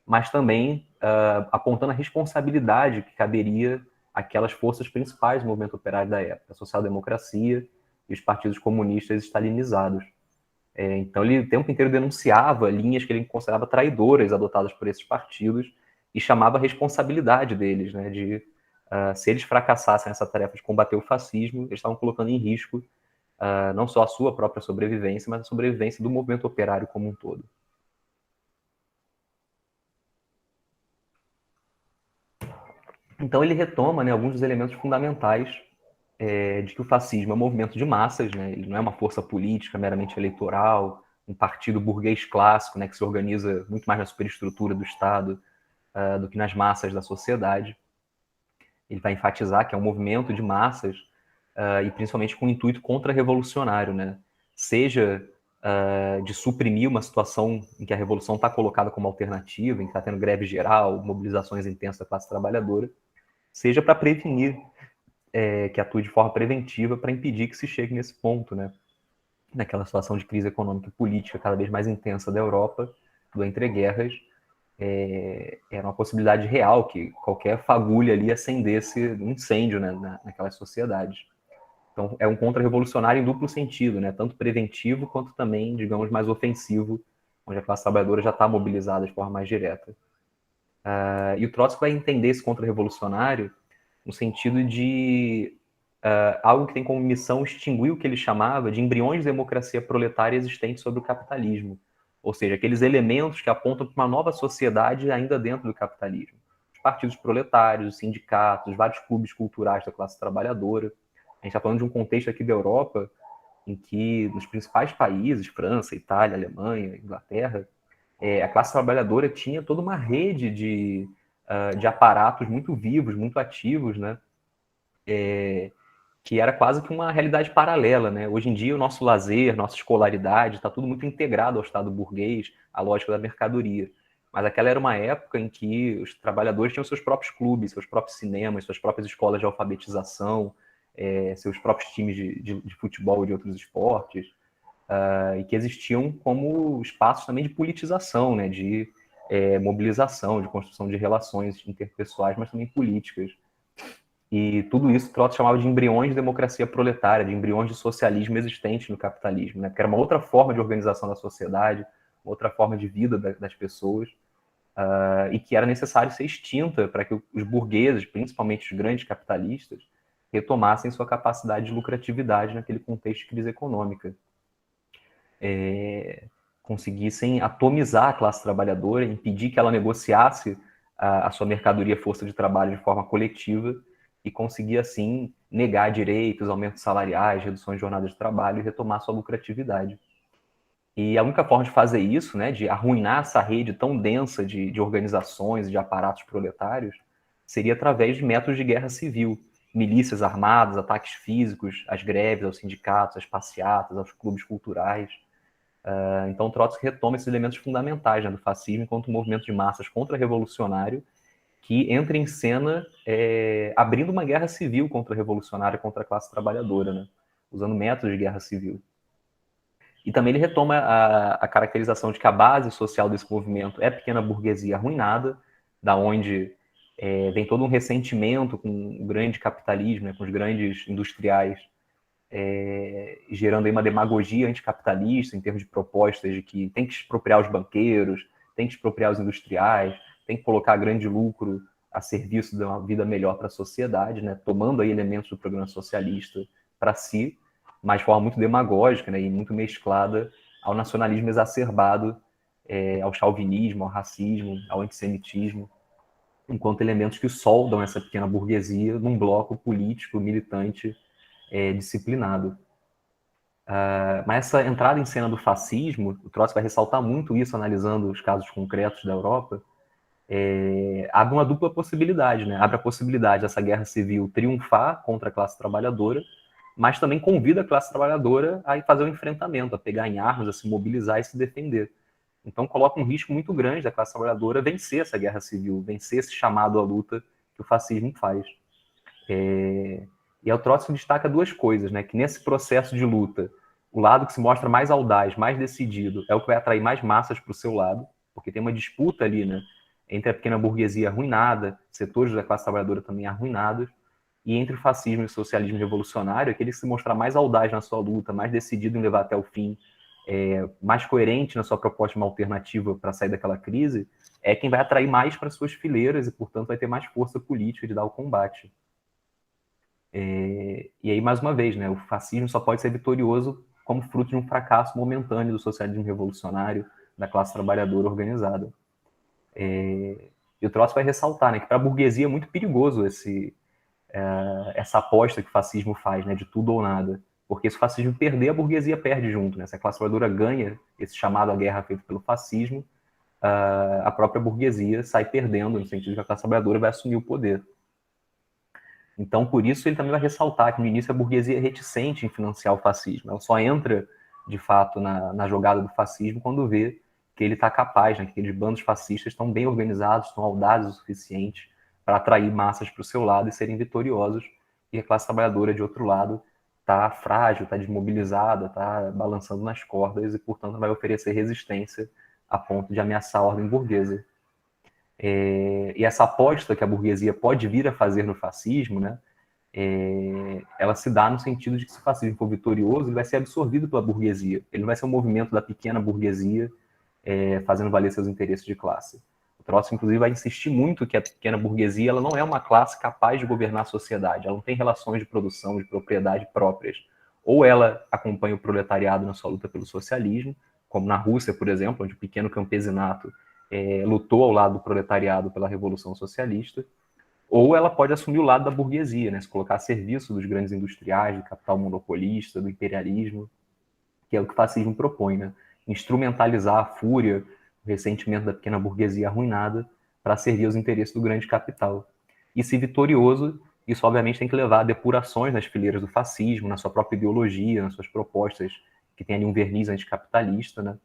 mas também apontando a responsabilidade que caberia àquelas forças principais do movimento operário da época, a social-democracia e os partidos comunistas stalinizados. Então ele o tempo inteiro denunciava linhas que ele considerava traidoras adotadas por esses partidos e chamava a responsabilidade deles, né, de se eles fracassassem nessa tarefa de combater o fascismo, eles estavam colocando em risco não só a sua própria sobrevivência, mas a sobrevivência do movimento operário como um todo. Então ele retoma, né, alguns dos elementos fundamentais de que o fascismo é um movimento de massas, né, ele não é uma força política meramente eleitoral, um partido burguês clássico, né, que se organiza muito mais na superestrutura do Estado do que nas massas da sociedade. Ele vai enfatizar que é um movimento de massas e principalmente com um intuito contra-revolucionário, né? Seja de suprimir uma situação em que a revolução está colocada como alternativa, em que está tendo greve geral, mobilizações intensas da classe trabalhadora, seja para prevenir, que atue de forma preventiva para impedir que se chegue nesse ponto, né? Naquela situação de crise econômica e política cada vez mais intensa da Europa, do entreguerras, era uma possibilidade real que qualquer fagulha ali acendesse um incêndio, né, naquelas sociedades. Então, é um contra-revolucionário em duplo sentido, né? Tanto preventivo quanto também, digamos, mais ofensivo, onde a classe trabalhadora já está mobilizada de forma mais direta. E o Trotsky vai entender esse contra-revolucionário no sentido de algo que tem como missão extinguir o que ele chamava de embriões de democracia proletária existentes sobre o capitalismo. Ou seja, aqueles elementos que apontam para uma nova sociedade ainda dentro do capitalismo. Os partidos proletários, os sindicatos, os vários clubes culturais da classe trabalhadora. A gente está falando de um contexto aqui da Europa em que, nos principais países, França, Itália, Alemanha, Inglaterra, a classe trabalhadora tinha toda uma rede de aparatos muito vivos, muito ativos, né? Que era quase que uma realidade paralela, né? Hoje em dia, o nosso lazer, nossa escolaridade, está tudo muito integrado ao Estado burguês, à lógica da mercadoria. Mas aquela era uma época em que os trabalhadores tinham seus próprios clubes, seus próprios cinemas, suas próprias escolas de alfabetização, seus próprios times de futebol e de outros esportes, e que existiam como espaços também de politização, né? De mobilização, de construção de relações interpessoais, mas também políticas. E tudo isso Trotsky chamava de embriões de democracia proletária, de embriões de socialismo existente no capitalismo, né? Porque era uma outra forma de organização da sociedade, uma outra forma de vida das pessoas, e que era necessário ser extinta para que os burgueses, principalmente os grandes capitalistas, retomassem sua capacidade de lucratividade naquele contexto de crise econômica. Conseguissem atomizar a classe trabalhadora, impedir que ela negociasse a sua mercadoria força de trabalho de forma coletiva e conseguir, assim, negar direitos, aumentos salariais, reduções de jornada de trabalho e retomar sua lucratividade. E a única forma de fazer isso, né, de arruinar essa rede tão densa de organizações e de aparatos proletários, seria através de métodos de guerra civil, milícias armadas, ataques físicos, às greves, aos sindicatos, às passeatas, aos clubes culturais. Então Trotsky retoma esses elementos fundamentais, né, do fascismo enquanto movimento de massas contra-revolucionário que entra em cena abrindo uma guerra civil contra-revolucionária contra a classe trabalhadora, né, usando métodos de guerra civil. E também ele retoma a caracterização de que a base social desse movimento é a pequena burguesia arruinada, da onde Vem todo um ressentimento com o grande capitalismo, né, com os grandes industriais, gerando aí uma demagogia anticapitalista em termos de propostas de que tem que expropriar os banqueiros, tem que expropriar os industriais, tem que colocar grande lucro a serviço de uma vida melhor para a sociedade, né, tomando aí elementos do programa socialista para si, mas de forma muito demagógica, né, e muito mesclada ao nacionalismo exacerbado, ao chauvinismo, ao racismo, ao antissemitismo, enquanto elementos que soldam essa pequena burguesia num bloco político, militante, disciplinado. Mas essa entrada em cena do fascismo, o Trotsky vai ressaltar muito isso, analisando os casos concretos da Europa, abre uma dupla possibilidade, né? Abre a possibilidade dessa guerra civil triunfar contra a classe trabalhadora, mas também convida a classe trabalhadora a fazer um enfrentamento, a pegar em armas, a se mobilizar e se defender. Então coloca um risco muito grande da classe trabalhadora vencer essa guerra civil, vencer esse chamado à luta que o fascismo faz. E o Trotsky destaca duas coisas, né? Que nesse processo de luta, o lado que se mostra mais audaz, mais decidido, é o que vai atrair mais massas para o seu lado, porque tem uma disputa ali, né? Entre a pequena burguesia arruinada, setores da classe trabalhadora também arruinados, e entre o fascismo e o socialismo revolucionário, aquele que se mostrar mais audaz na sua luta, mais decidido em levar até o fim, mais coerente na sua proposta de uma alternativa para sair daquela crise, é quem vai atrair mais para suas fileiras e, portanto, vai ter mais força política de dar o combate. E aí, mais uma vez, né, o fascismo só pode ser vitorioso como fruto de um fracasso momentâneo do socialismo revolucionário, da classe trabalhadora organizada. E o Trotsky vai ressaltar, né, que para a burguesia é muito perigoso essa aposta que o fascismo faz, né, de tudo ou nada. Porque se o fascismo perder, a burguesia perde junto. Né? Se a classe trabalhadora ganha esse chamado à guerra feito pelo fascismo, a própria burguesia sai perdendo, no sentido de que a classe trabalhadora vai assumir o poder. Então, por isso, ele também vai ressaltar que, no início, a burguesia é reticente em financiar o fascismo. Ela só entra, de fato, na jogada do fascismo quando vê que ele está capaz, né, que aqueles bandos fascistas estão bem organizados, estão audazes o suficiente para atrair massas para o seu lado e serem vitoriosos, e a classe trabalhadora, de outro lado, está frágil, está desmobilizada, está balançando nas cordas e, portanto, vai oferecer resistência a ponto de ameaçar a ordem burguesa. E essa aposta que a burguesia pode vir a fazer no fascismo, né, ela se dá no sentido de que, se o fascismo for vitorioso, ele vai ser absorvido pela burguesia. Ele não vai ser um movimento da pequena burguesia fazendo valer seus interesses de classe. O Trotsky, inclusive, vai insistir muito que a pequena burguesia ela não é uma classe capaz de governar a sociedade. Ela não tem relações de produção, de propriedade próprias. Ou ela acompanha o proletariado na sua luta pelo socialismo, como na Rússia, por exemplo, onde o pequeno campesinato lutou ao lado do proletariado pela Revolução Socialista, ou ela pode assumir o lado da burguesia, né, se colocar a serviço dos grandes industriais, do capital monopolista, do imperialismo, que é o que o fascismo propõe, né? Instrumentalizar a fúria, o ressentimento da pequena burguesia arruinada para servir aos interesses do grande capital. E, se vitorioso, isso obviamente tem que levar a depurações nas fileiras do fascismo, na sua própria ideologia, nas suas propostas que tem ali um verniz anticapitalista, né?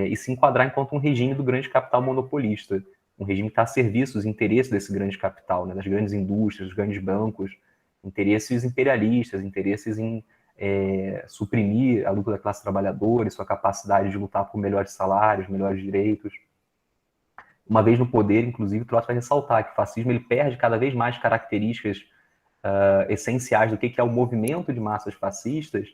E se enquadrar enquanto um regime do grande capital monopolista, um regime que está a serviço dos interesses desse grande capital, né, das grandes indústrias, dos grandes bancos, interesses imperialistas, interesses em suprimir a luta da classe trabalhadora e sua capacidade de lutar por melhores salários, melhores direitos. Uma vez no poder, inclusive, o Trotsky vai ressaltar que o fascismo ele perde cada vez mais características essenciais do que é o movimento de massas fascistas,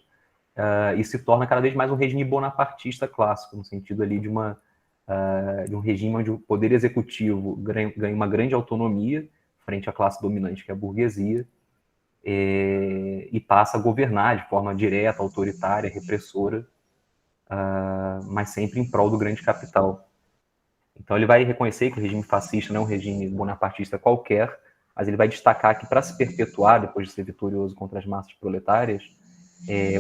e se torna cada vez mais um regime bonapartista clássico, no sentido ali de um regime onde o poder executivo ganha uma grande autonomia frente à classe dominante, que é a burguesia, e passa a governar de forma direta, autoritária, repressora, mas sempre em prol do grande capital. Então ele vai reconhecer que o regime fascista não é um regime bonapartista qualquer, mas ele vai destacar que, para se perpetuar depois de ser vitorioso contra as massas proletárias,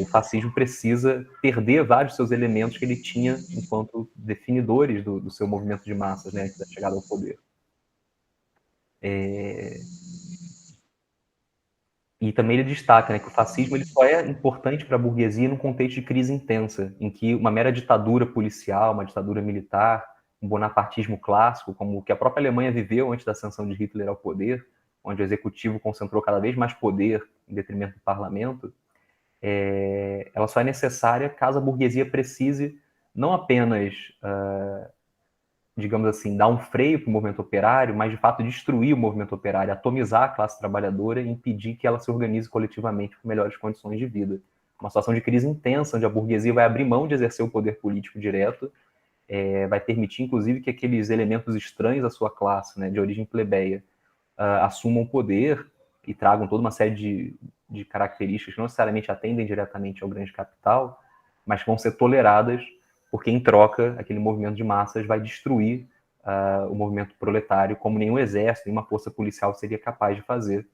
o fascismo precisa perder vários seus elementos que ele tinha enquanto definidores do seu movimento de massas, né, da chegada ao poder. E também ele destaca, né, que o fascismo ele só é importante para a burguesia num contexto de crise intensa, em que uma mera ditadura policial, uma ditadura militar, um bonapartismo clássico, como o que a própria Alemanha viveu antes da ascensão de Hitler ao poder, onde o executivo concentrou cada vez mais poder em detrimento do parlamento, ela só é necessária caso a burguesia precise não apenas digamos assim, dar um freio para o movimento operário, mas de fato destruir o movimento operário, atomizar a classe trabalhadora e impedir que ela se organize coletivamente com melhores condições de vida. Uma situação de crise intensa, onde a burguesia vai abrir mão de exercer o poder político direto, vai permitir, inclusive, que aqueles elementos estranhos à sua classe, né, de origem plebeia, assumam o poder e tragam toda uma série de características que não necessariamente atendem diretamente ao grande capital, mas que vão ser toleradas, porque, em troca, aquele movimento de massas vai destruir o movimento proletário, como nenhum exército, nenhuma força policial seria capaz de fazer.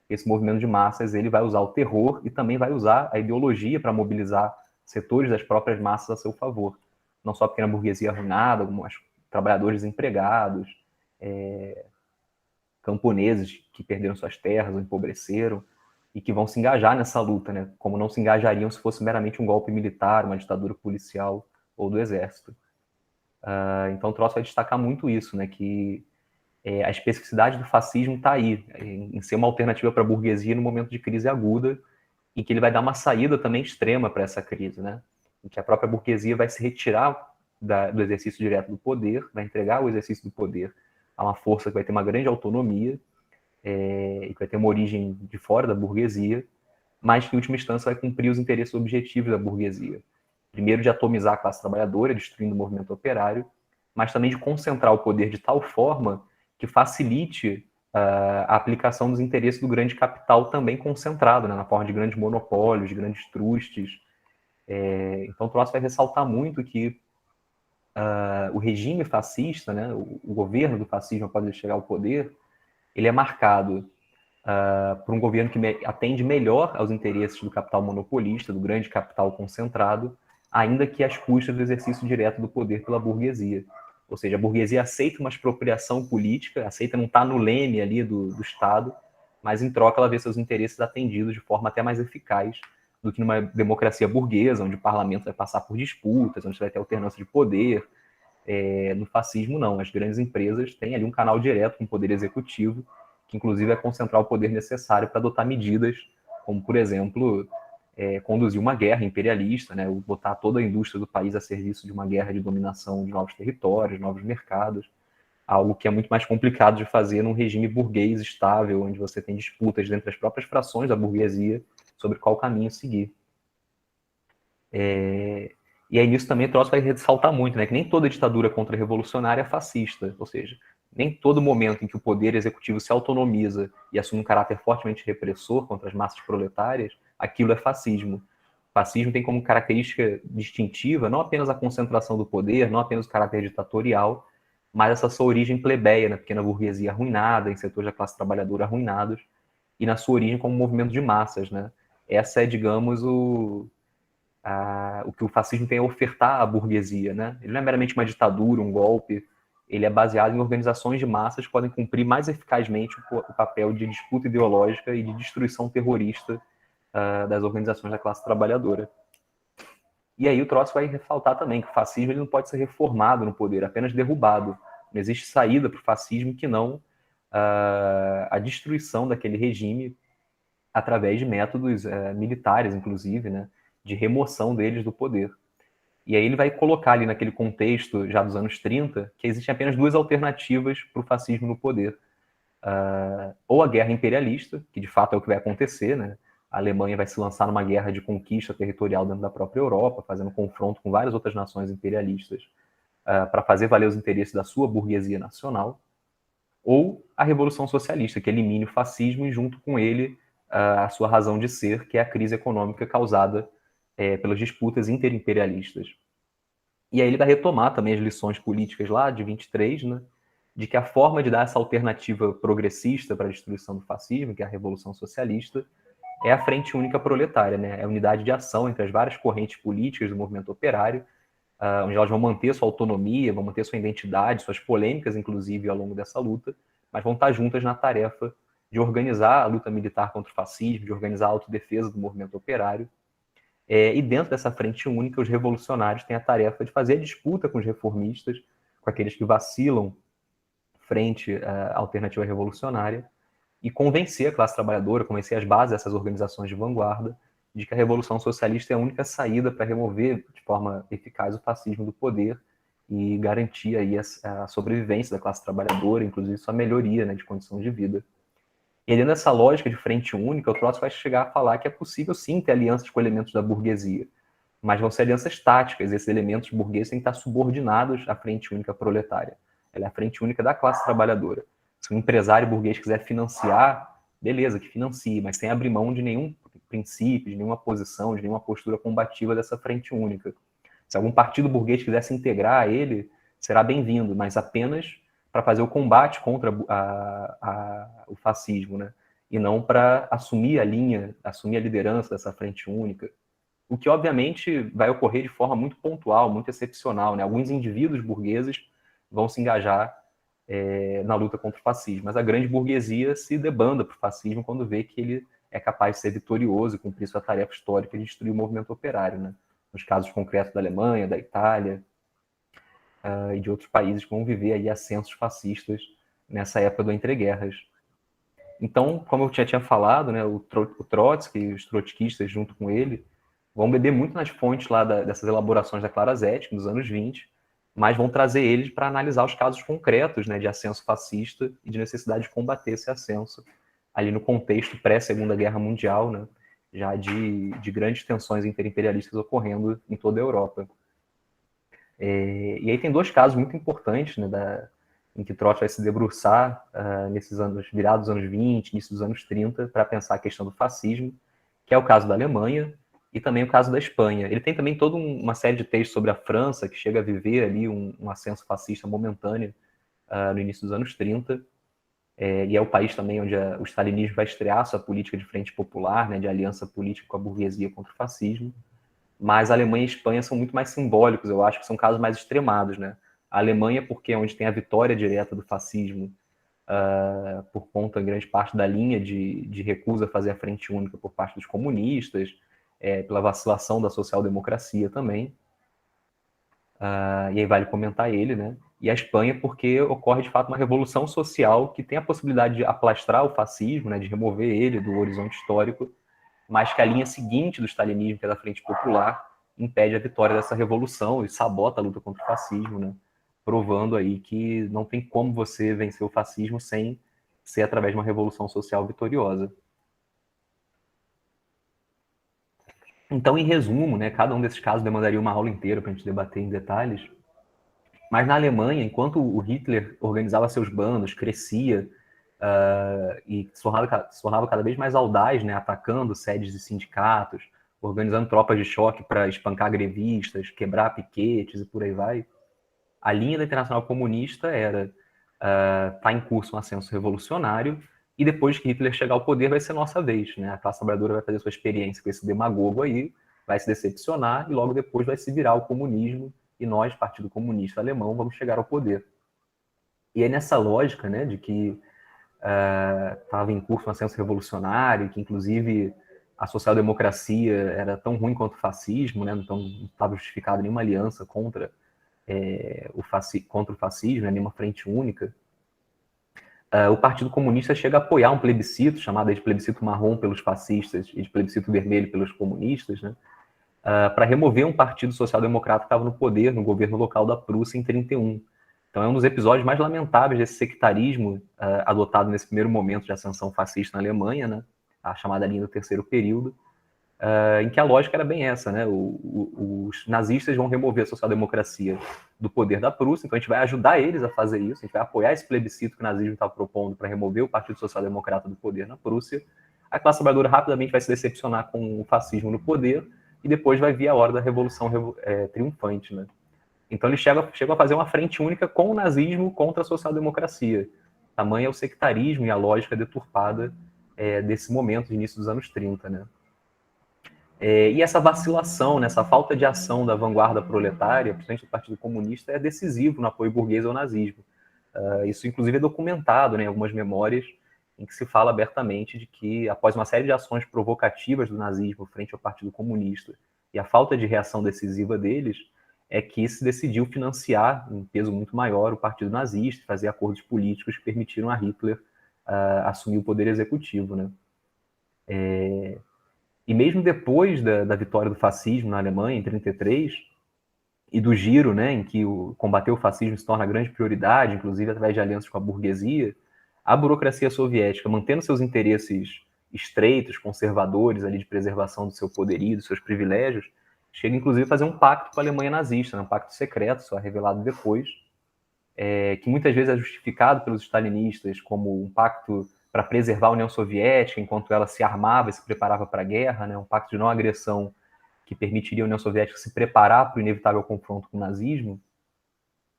Esse movimento de massas ele vai usar o terror e também vai usar a ideologia para mobilizar setores das próprias massas a seu favor. Não só a pequena burguesia arruinada, como os trabalhadores desempregados, camponeses que perderam suas terras ou empobreceram e que vão se engajar nessa luta, né? Como não se engajariam se fosse meramente um golpe militar, uma ditadura policial ou do exército. Então o Trotsky vai destacar muito isso, né? Que a especificidade do fascismo está aí, em ser uma alternativa para a burguesia no momento de crise aguda, e que ele vai dar uma saída também extrema para essa crise, né? Em que a própria burguesia vai se retirar do exercício direto do poder, vai entregar o exercício do poder a uma força que vai ter uma grande autonomia e que vai ter uma origem de fora da burguesia, mas que, em última instância, vai cumprir os interesses objetivos da burguesia. Primeiro, de atomizar a classe trabalhadora, destruindo o movimento operário, mas também de concentrar o poder de tal forma que facilite a aplicação dos interesses do grande capital também concentrado, né, na forma de grandes monopólios, de grandes trustes. Então, o Trotsky vai ressaltar muito que o regime fascista, né, o governo do fascismo após ele chegar ao poder, ele é marcado por um governo que atende melhor aos interesses do capital monopolista, do grande capital concentrado, ainda que às custas do exercício direto do poder pela burguesia. Ou seja, a burguesia aceita uma expropriação política, aceita não estar no leme ali do Estado, mas em troca ela vê seus interesses atendidos de forma até mais eficaz do que numa democracia burguesa, onde o parlamento vai passar por disputas, onde vai ter alternância de poder. No fascismo, não. As grandes empresas têm ali um canal direto com o poder executivo, que inclusive vai concentrar o poder necessário para adotar medidas, como, por exemplo, conduzir uma guerra imperialista, né, botar toda a indústria do país a serviço de uma guerra de dominação de novos territórios, novos mercados, algo que é muito mais complicado de fazer num regime burguês estável, onde você tem disputas entre as próprias frações da burguesia sobre qual caminho seguir. E aí nisso também o Trotsky vai ressaltar muito, né, que nem toda ditadura contra-revolucionária é fascista, ou seja, nem todo momento em que o poder executivo se autonomiza e assume um caráter fortemente repressor contra as massas proletárias, aquilo é fascismo. O fascismo tem como característica distintiva não apenas a concentração do poder, não apenas o caráter ditatorial, mas essa sua origem plebeia, na pequena burguesia arruinada, em setores da classe trabalhadora arruinados, e na sua origem como movimento de massas, né? Essa é, digamos, o que o fascismo tem a ofertar à burguesia, né? Ele não é meramente uma ditadura, um golpe, ele é baseado em organizações de massas que podem cumprir mais eficazmente o papel de disputa ideológica e de destruição terrorista das organizações da classe trabalhadora. E aí o Trotsky vai ressaltar também que o fascismo ele não pode ser reformado no poder, apenas derrubado. Não existe saída para o fascismo que não a destruição daquele regime através de métodos militares, inclusive, né, de remoção deles do poder. E aí ele vai colocar ali naquele contexto, já dos anos 30, que existem apenas duas alternativas para o fascismo no poder. Ou a guerra imperialista, que de fato é o que vai acontecer, né? A Alemanha vai se lançar numa guerra de conquista territorial dentro da própria Europa, fazendo confronto com várias outras nações imperialistas para fazer valer os interesses da sua burguesia nacional, ou a Revolução Socialista, que elimine o fascismo e junto com ele a sua razão de ser, que é a crise econômica causada pelas disputas interimperialistas. E aí ele vai retomar também as lições políticas lá de 23, né, de que a forma de dar essa alternativa progressista para a destruição do fascismo, que é a Revolução Socialista, é a frente única proletária, né, é a unidade de ação entre as várias correntes políticas do movimento operário, onde elas vão manter sua autonomia, vão manter sua identidade, suas polêmicas, inclusive, ao longo dessa luta, mas vão estar juntas na tarefa de organizar a luta militar contra o fascismo, de organizar a autodefesa do movimento operário. E dentro dessa frente única, os revolucionários têm a tarefa de fazer a disputa com os reformistas, com aqueles que vacilam frente à alternativa revolucionária, e convencer a classe trabalhadora, convencer as bases dessas organizações de vanguarda, de que a Revolução Socialista é a única saída para remover de forma eficaz o fascismo do poder e garantir aí a sobrevivência da classe trabalhadora, inclusive sua melhoria, né, de condição de vida. E dentro dessa lógica de frente única, o Trotsky vai chegar a falar que é possível sim ter alianças com elementos da burguesia, mas vão ser alianças táticas. Esses elementos burgueses têm que estar subordinados à frente única proletária. Ela é a frente única da classe trabalhadora. Se um empresário burguês quiser financiar, beleza, que financie, mas sem abrir mão de nenhum princípio, de nenhuma posição, de nenhuma postura combativa dessa frente única. Se algum partido burguês quiser se integrar a ele, será bem-vindo, mas apenas para fazer o combate contra o fascismo, né? E não para assumir a linha, assumir a liderança dessa frente única. O que, obviamente, vai ocorrer de forma muito pontual, muito excepcional, né? Alguns indivíduos burgueses vão se engajar na luta contra o fascismo, mas a grande burguesia se debanda para o fascismo quando vê que ele é capaz de ser vitorioso e cumprir sua tarefa histórica de destruir o movimento operário, né? Nos casos concretos da Alemanha, da Itália e de outros países que vão viver aí ascensos fascistas nessa época do entreguerras. Então, como eu já tinha falado, né, o Trotsky e os trotskistas junto com ele vão beber muito nas fontes lá dessas elaborações da Clara Zetkin dos anos 20, mas vão trazer eles para analisar os casos concretos, né, de ascenso fascista e de necessidade de combater esse ascenso ali no contexto pré-Segunda Guerra Mundial, né, já de grandes tensões interimperialistas ocorrendo em toda a Europa. E aí tem dois casos muito importantes, né, em que Trotsky vai se debruçar nesses anos, virados dos anos 20, início dos anos 30, para pensar a questão do fascismo, que é o caso da Alemanha e também o caso da Espanha. Ele tem também toda uma série de textos sobre a França, que chega a viver ali um ascenso fascista momentâneo no início dos anos 30, e é o país também onde o stalinismo vai estrear sua política de frente popular, né, de aliança política com a burguesia contra o fascismo. Mas a Alemanha e a Espanha são muito mais simbólicos, eu acho que são casos mais extremados, né? A Alemanha, porque é onde tem a vitória direta do fascismo, por conta, em grande parte, da linha de recusa a fazer a frente única por parte dos comunistas, pela vacilação da social-democracia também. E aí vale comentar ele, né? E a Espanha, porque ocorre, de fato, uma revolução social que tem a possibilidade de aplastrar o fascismo, né, de remover ele do horizonte histórico, mas que a linha seguinte do stalinismo, que é da Frente Popular, impede a vitória dessa revolução e sabota a luta contra o fascismo, né? Provando aí que não tem como você vencer o fascismo sem ser através de uma revolução social vitoriosa. Então, em resumo, né, cada um desses casos demandaria uma aula inteira para a gente debater em detalhes, mas na Alemanha, enquanto o Hitler organizava seus bandos, crescia e se tornava cada vez mais audaz, né, atacando sedes de sindicatos, organizando tropas de choque para espancar grevistas, quebrar piquetes e por aí vai, a linha da Internacional Comunista era tá em curso um ascenso revolucionário e depois que Hitler chegar ao poder vai ser nossa vez, né? A classe trabalhadora vai fazer sua experiência com esse demagogo aí, vai se decepcionar e logo depois vai se virar ao comunismo e nós, Partido Comunista Alemão, vamos chegar ao poder. E aí nessa lógica, né, de que estava em curso um ascenso revolucionário, que inclusive a social-democracia era tão ruim quanto o fascismo, né? Então não estava justificada nenhuma aliança contra o fascismo, né? Nenhuma frente única. O Partido Comunista chega a apoiar um plebiscito, chamado de plebiscito marrom pelos fascistas e de plebiscito vermelho pelos comunistas, né? Para remover um partido social-democrata que estava no poder, no governo local da Prússia, em 1931. Então é um dos episódios mais lamentáveis desse sectarismo adotado nesse primeiro momento de ascensão fascista na Alemanha, né? A chamada linha do terceiro período, em que a lógica era bem essa, né? Os nazistas vão remover a social-democracia do poder da Prússia, então a gente vai ajudar eles a fazer isso, a gente vai apoiar esse plebiscito que o nazismo estava propondo para remover o Partido Social-Democrata do poder na Prússia. A classe trabalhadora rapidamente vai se decepcionar com o fascismo no poder e depois vai vir a hora da revolução triunfante, né? Então eles chegam a fazer uma frente única com o nazismo contra a social-democracia. Tamanho é o sectarismo e a lógica deturpada desse momento, de início dos anos 30, né? E essa vacilação, né, essa falta de ação da vanguarda proletária, principalmente do Partido Comunista, é decisivo no apoio burguês ao nazismo. Isso, inclusive, é documentado, né, em algumas memórias em que se fala abertamente de que, após uma série de ações provocativas do nazismo frente ao Partido Comunista e a falta de reação decisiva deles, é que se decidiu financiar, em peso muito maior, o Partido Nazista, fazer acordos políticos que permitiram a Hitler assumir o poder executivo, né? E mesmo depois da vitória do fascismo na Alemanha, em 1933, e do giro, né, em que combater o fascismo se torna grande prioridade, inclusive através de alianças com a burguesia, a burocracia soviética, mantendo seus interesses estreitos, conservadores, ali de preservação do seu poderio, dos seus privilégios, chega inclusive a fazer um pacto com a Alemanha nazista, né, um pacto secreto, só revelado depois, que muitas vezes é justificado pelos stalinistas como um pacto para preservar a União Soviética enquanto ela se armava e se preparava para a guerra, né, um pacto de não agressão que permitiria à União Soviética se preparar para o inevitável confronto com o nazismo,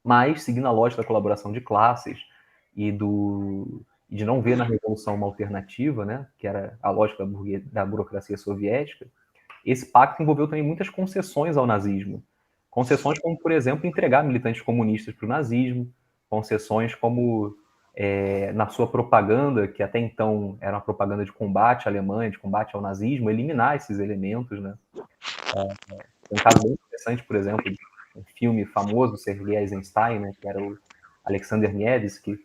mas seguindo a lógica da colaboração de classes e de não ver na revolução uma alternativa, né, que era a lógica da burocracia soviética, esse pacto envolveu também muitas concessões ao nazismo. Concessões como, por exemplo, entregar militantes comunistas para o nazismo, concessões como, na sua propaganda, que até então era uma propaganda de combate à Alemanha, de combate ao nazismo, eliminar esses elementos, né? Um caso bem interessante, por exemplo, de um filme famoso, Sergei Eisenstein, né, que era o Alexander Nevsky,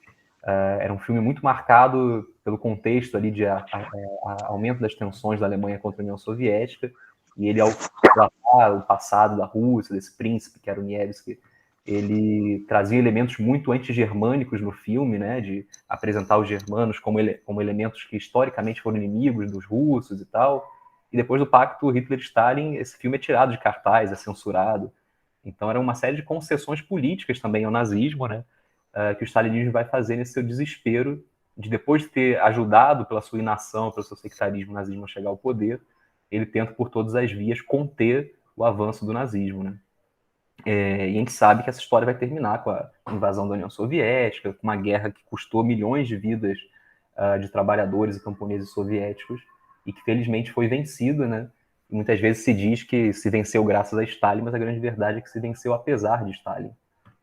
era um filme muito marcado pelo contexto ali de aumento das tensões da Alemanha contra a União Soviética, e ele, ao relatar o passado da Rússia, desse príncipe que era o Nevsky, ele trazia elementos muito anti-germânicos no filme, né, de apresentar os germanos como elementos que historicamente foram inimigos dos russos e tal. E depois do pacto Hitler-Stalin, esse filme é tirado de cartaz, é censurado. Então era uma série de concessões políticas também ao nazismo, né, que o stalinismo vai fazer nesse seu desespero de, depois de ter ajudado pela sua inação, pelo seu sectarismo, o nazismo a chegar ao poder, ele tenta por todas as vias conter o avanço do nazismo, né? E a gente sabe que essa história vai terminar com a invasão da União Soviética, com uma guerra que custou milhões de vidas de trabalhadores e camponeses soviéticos, e que felizmente foi vencida, né? E muitas vezes se diz que se venceu graças a Stalin, mas a grande verdade é que se venceu apesar de Stalin.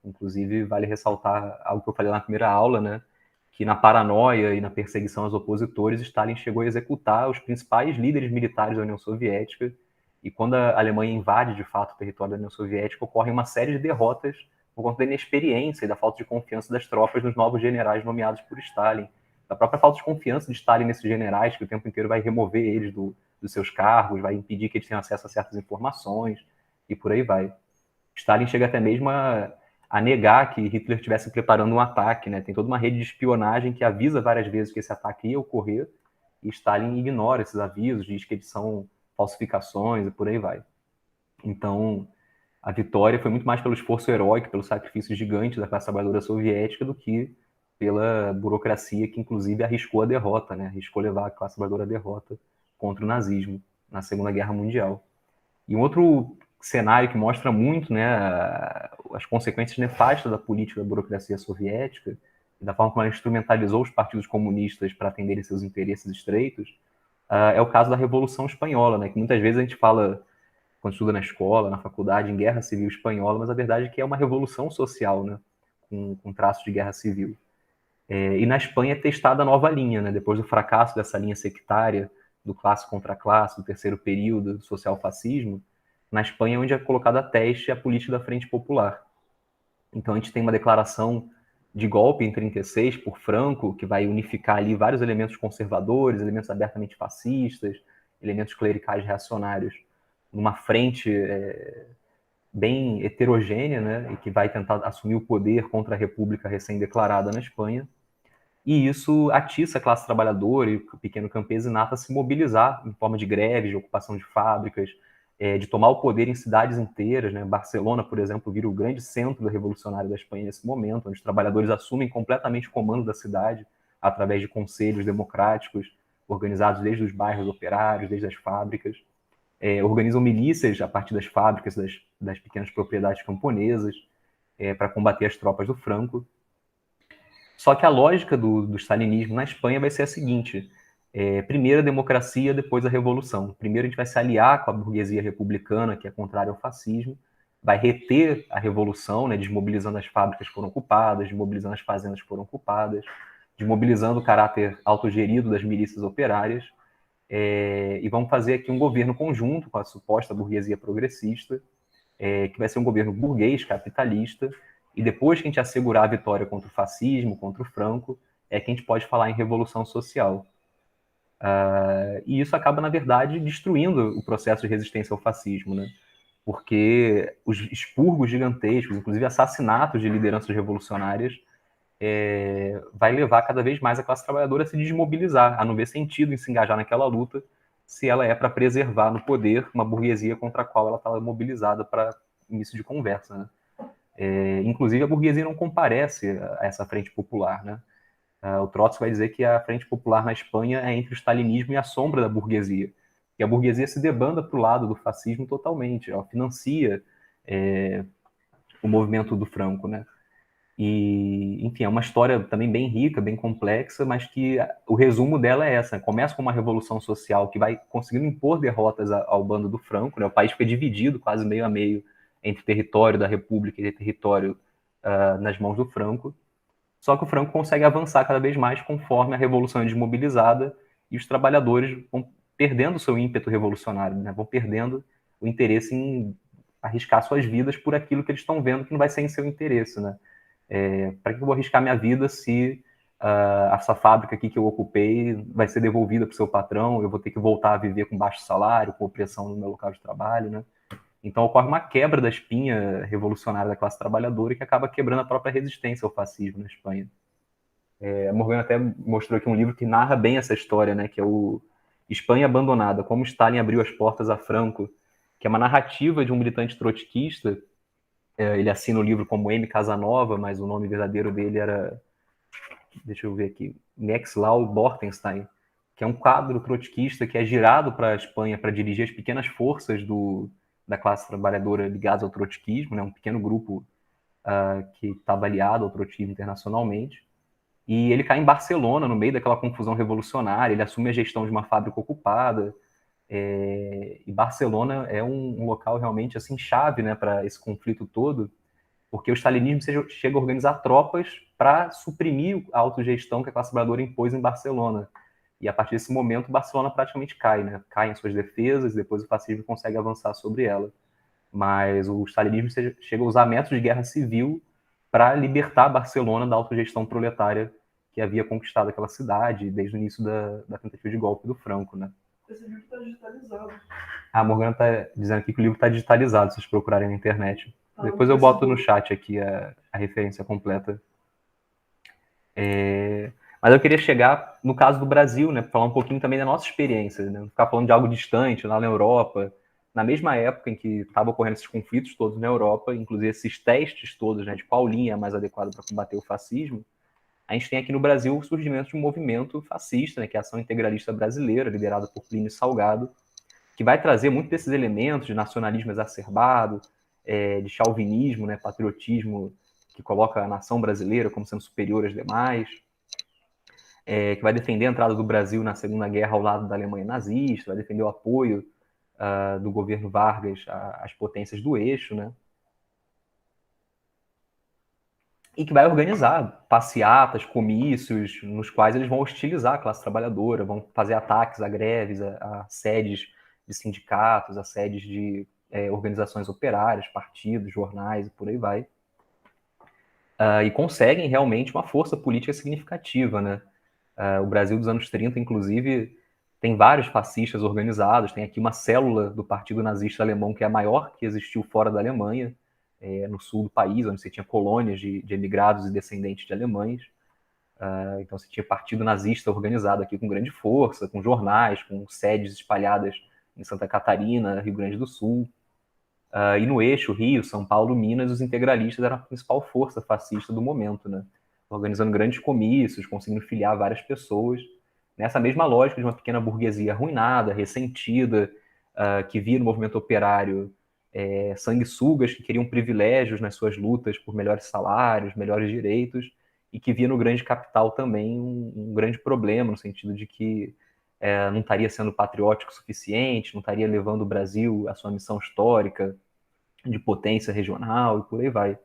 Inclusive, vale ressaltar algo que eu falei na primeira aula, né? Que na paranoia e na perseguição aos opositores, Stalin chegou a executar os principais líderes militares da União Soviética, e quando a Alemanha invade, de fato, o território da União Soviética, ocorre uma série de derrotas por conta da inexperiência e da falta de confiança das tropas nos novos generais nomeados por Stalin. Da própria falta de confiança de Stalin nesses generais, que o tempo inteiro vai remover eles dos seus cargos, vai impedir que eles tenham acesso a certas informações, e por aí vai. Stalin chega até mesmo a negar que Hitler estivesse preparando um ataque, né? Tem toda uma rede de espionagem que avisa várias vezes que esse ataque ia ocorrer, e Stalin ignora esses avisos, diz que eles são falsificações e por aí vai. Então, a vitória foi muito mais pelo esforço heróico, pelo sacrifício gigante da classe trabalhadora soviética do que pela burocracia que, inclusive, arriscou a derrota, né? Arriscou levar a classe trabalhadora à derrota contra o nazismo na Segunda Guerra Mundial. E um outro cenário que mostra muito, né, as consequências nefastas da política da burocracia soviética e da forma como ela instrumentalizou os partidos comunistas para atenderem seus interesses estreitos, é o caso da Revolução Espanhola, né, que muitas vezes a gente fala, quando estuda na escola, na faculdade, em Guerra Civil Espanhola, mas a verdade é que é uma revolução social, né, com traços de guerra civil. E na Espanha é testada a nova linha, né, depois do fracasso dessa linha sectária, do classe contra classe, do terceiro período, do social-fascismo, na Espanha é onde é colocada a teste a política da Frente Popular. Então a gente tem uma declaração de golpe em 36 por Franco, que vai unificar ali vários elementos conservadores, elementos abertamente fascistas, elementos clericais reacionários, numa frente bem heterogênea, né, e que vai tentar assumir o poder contra a República recém-declarada na Espanha. E isso atiça a classe trabalhadora e o pequeno campesinato a se mobilizar em forma de greves, de ocupação de fábricas, de tomar o poder em cidades inteiras, né? Barcelona, por exemplo, vira o grande centro revolucionário da Espanha nesse momento, onde os trabalhadores assumem completamente o comando da cidade através de conselhos democráticos organizados desde os bairros operários, desde as fábricas, organizam milícias a partir das fábricas, das pequenas propriedades camponesas, para combater as tropas do Franco. Só que a lógica do stalinismo na Espanha vai ser a seguinte: primeiro a democracia, depois a revolução. Primeiro a gente vai se aliar com a burguesia republicana, que é contrária ao fascismo, vai reter a revolução, né, desmobilizando as fábricas que foram ocupadas, desmobilizando as fazendas que foram ocupadas, desmobilizando o caráter autogerido das milícias operárias, e vamos fazer aqui um governo conjunto com a suposta burguesia progressista, que vai ser um governo burguês, capitalista, e depois que a gente assegurar a vitória contra o fascismo, contra o Franco, é que a gente pode falar em revolução social. E isso acaba, na verdade, destruindo o processo de resistência ao fascismo, né? porque os expurgos gigantescos, inclusive assassinatos de lideranças revolucionárias, vai levar cada vez mais a classe trabalhadora a se desmobilizar, a não ver sentido em se engajar naquela luta, se ela é para preservar no poder uma burguesia contra a qual ela está mobilizada para início de conversa, né? Inclusive, a burguesia não comparece a essa frente popular, né? O Trotsky vai dizer que a frente popular na Espanha é entre o stalinismo e a sombra da burguesia. E a burguesia se debanda para o lado do fascismo totalmente. Ela financia o movimento do Franco, né? E, enfim, é uma história também bem rica, bem complexa, mas que o resumo dela é essa. Começa com uma revolução social que vai conseguindo impor derrotas ao bando do Franco, né? O país fica dividido quase meio a meio entre território da República e território nas mãos do Franco. Só que o Franco consegue avançar cada vez mais conforme a revolução é desmobilizada e os trabalhadores vão perdendo o seu ímpeto revolucionário, né? Vão perdendo o interesse em arriscar suas vidas por aquilo que eles estão vendo que não vai ser em seu interesse, né? Para que eu vou arriscar minha vida se essa fábrica aqui que eu ocupei vai ser devolvida para o seu patrão, eu vou ter que voltar a viver com baixo salário, com opressão no meu local de trabalho, né? Então ocorre uma quebra da espinha revolucionária da classe trabalhadora que acaba quebrando a própria resistência ao fascismo na Espanha. A Morgana até mostrou aqui um livro que narra bem essa história, né, que é o Espanha Abandonada, como Stalin abriu as portas a Franco, que é uma narrativa de um militante trotskista. Ele assina o livro como M. Casanova, mas o nome verdadeiro dele era, deixa eu ver aqui, Mexlau Bortenstein, que é um quadro trotskista que é girado para a Espanha para dirigir as pequenas forças da classe trabalhadora ligadas ao trotskismo, né, um pequeno grupo que estava aliado ao trotskismo internacionalmente. E ele cai em Barcelona, no meio daquela confusão revolucionária, ele assume a gestão de uma fábrica ocupada, e Barcelona é um local realmente assim chave, né, para esse conflito todo, porque o stalinismo chega a organizar tropas para suprimir a autogestão que a classe trabalhadora impôs em Barcelona. E a partir desse momento, Barcelona praticamente cai, né? Cai em suas defesas, e depois o fascismo consegue avançar sobre ela. Mas o stalinismo chega a usar métodos de guerra civil para libertar Barcelona da autogestão proletária que havia conquistado aquela cidade desde o início da tentativa de golpe do Franco, né?
Esse livro está digitalizado.
A Morgana está dizendo aqui que o livro está digitalizado, se vocês procurarem na internet. Depois eu
no
boto no
Facebook.
chat aqui a referência completa. Mas eu queria chegar no caso do Brasil, né? Falar um pouquinho também da nossa experiência, né? Não ficar falando de algo distante lá na Europa. Na mesma época em que estavam ocorrendo esses conflitos todos na Europa, inclusive esses testes todos, né, de qual linha é mais adequada para combater o fascismo, a gente tem aqui no Brasil o surgimento de um movimento fascista, né, que é a Ação Integralista Brasileira, liderada por Plínio Salgado, que vai trazer muito desses elementos de nacionalismo exacerbado, de chauvinismo, né, patriotismo que coloca a nação brasileira como sendo superior às demais, que vai defender a entrada do Brasil na Segunda Guerra ao lado da Alemanha nazista, vai defender o apoio do governo Vargas às potências do eixo, né? E que vai organizar passeatas, comícios, nos quais eles vão hostilizar a classe trabalhadora, vão fazer ataques a greves, a sedes de sindicatos, a sedes de organizações operárias, partidos, jornais e por aí vai. E conseguem realmente uma força política significativa, né? O Brasil dos anos 30, inclusive, tem vários fascistas organizados, tem aqui uma célula do Partido Nazista Alemão que é a maior que existiu fora da Alemanha, no sul do país, onde você tinha colônias de emigrados e descendentes de alemães. Então você tinha partido nazista organizado aqui com grande força, com jornais, com sedes espalhadas em Santa Catarina, Rio Grande do Sul. E no eixo, Rio, São Paulo, Minas, os integralistas eram a principal força fascista do momento, né? Organizando grandes comícios, conseguindo filiar várias pessoas, nessa mesma lógica de uma pequena burguesia arruinada, ressentida, que via no movimento operário sanguessugas que queriam privilégios nas suas lutas por melhores salários, melhores direitos, e que via no grande capital também um grande problema, no sentido de que não estaria sendo patriótico o suficiente, não estaria levando o Brasil à sua missão histórica de potência regional e por aí vai.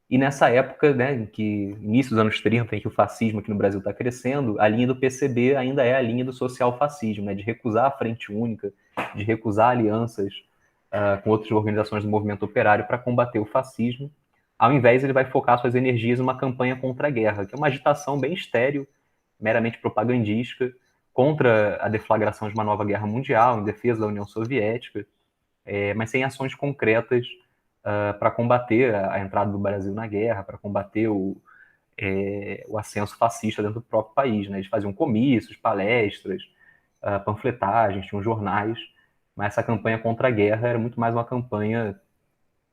E nessa época, né, em que início dos anos 30, em que o fascismo aqui no Brasil está crescendo, a linha do PCB ainda é a linha do social-fascismo, né, de recusar a frente única, de recusar alianças com outras organizações do movimento operário para combater o fascismo. Ao invés, ele vai focar suas energias numa campanha contra a guerra, que é uma agitação bem estéril, meramente propagandística, contra a deflagração de uma nova guerra mundial, em defesa da União Soviética. mas sem ações concretas para combater a entrada do Brasil na guerra, para combater o ascenso fascista dentro do próprio país. Né? Eles faziam comícios, palestras, panfletagens, tinham jornais, mas essa campanha contra a guerra era muito mais uma campanha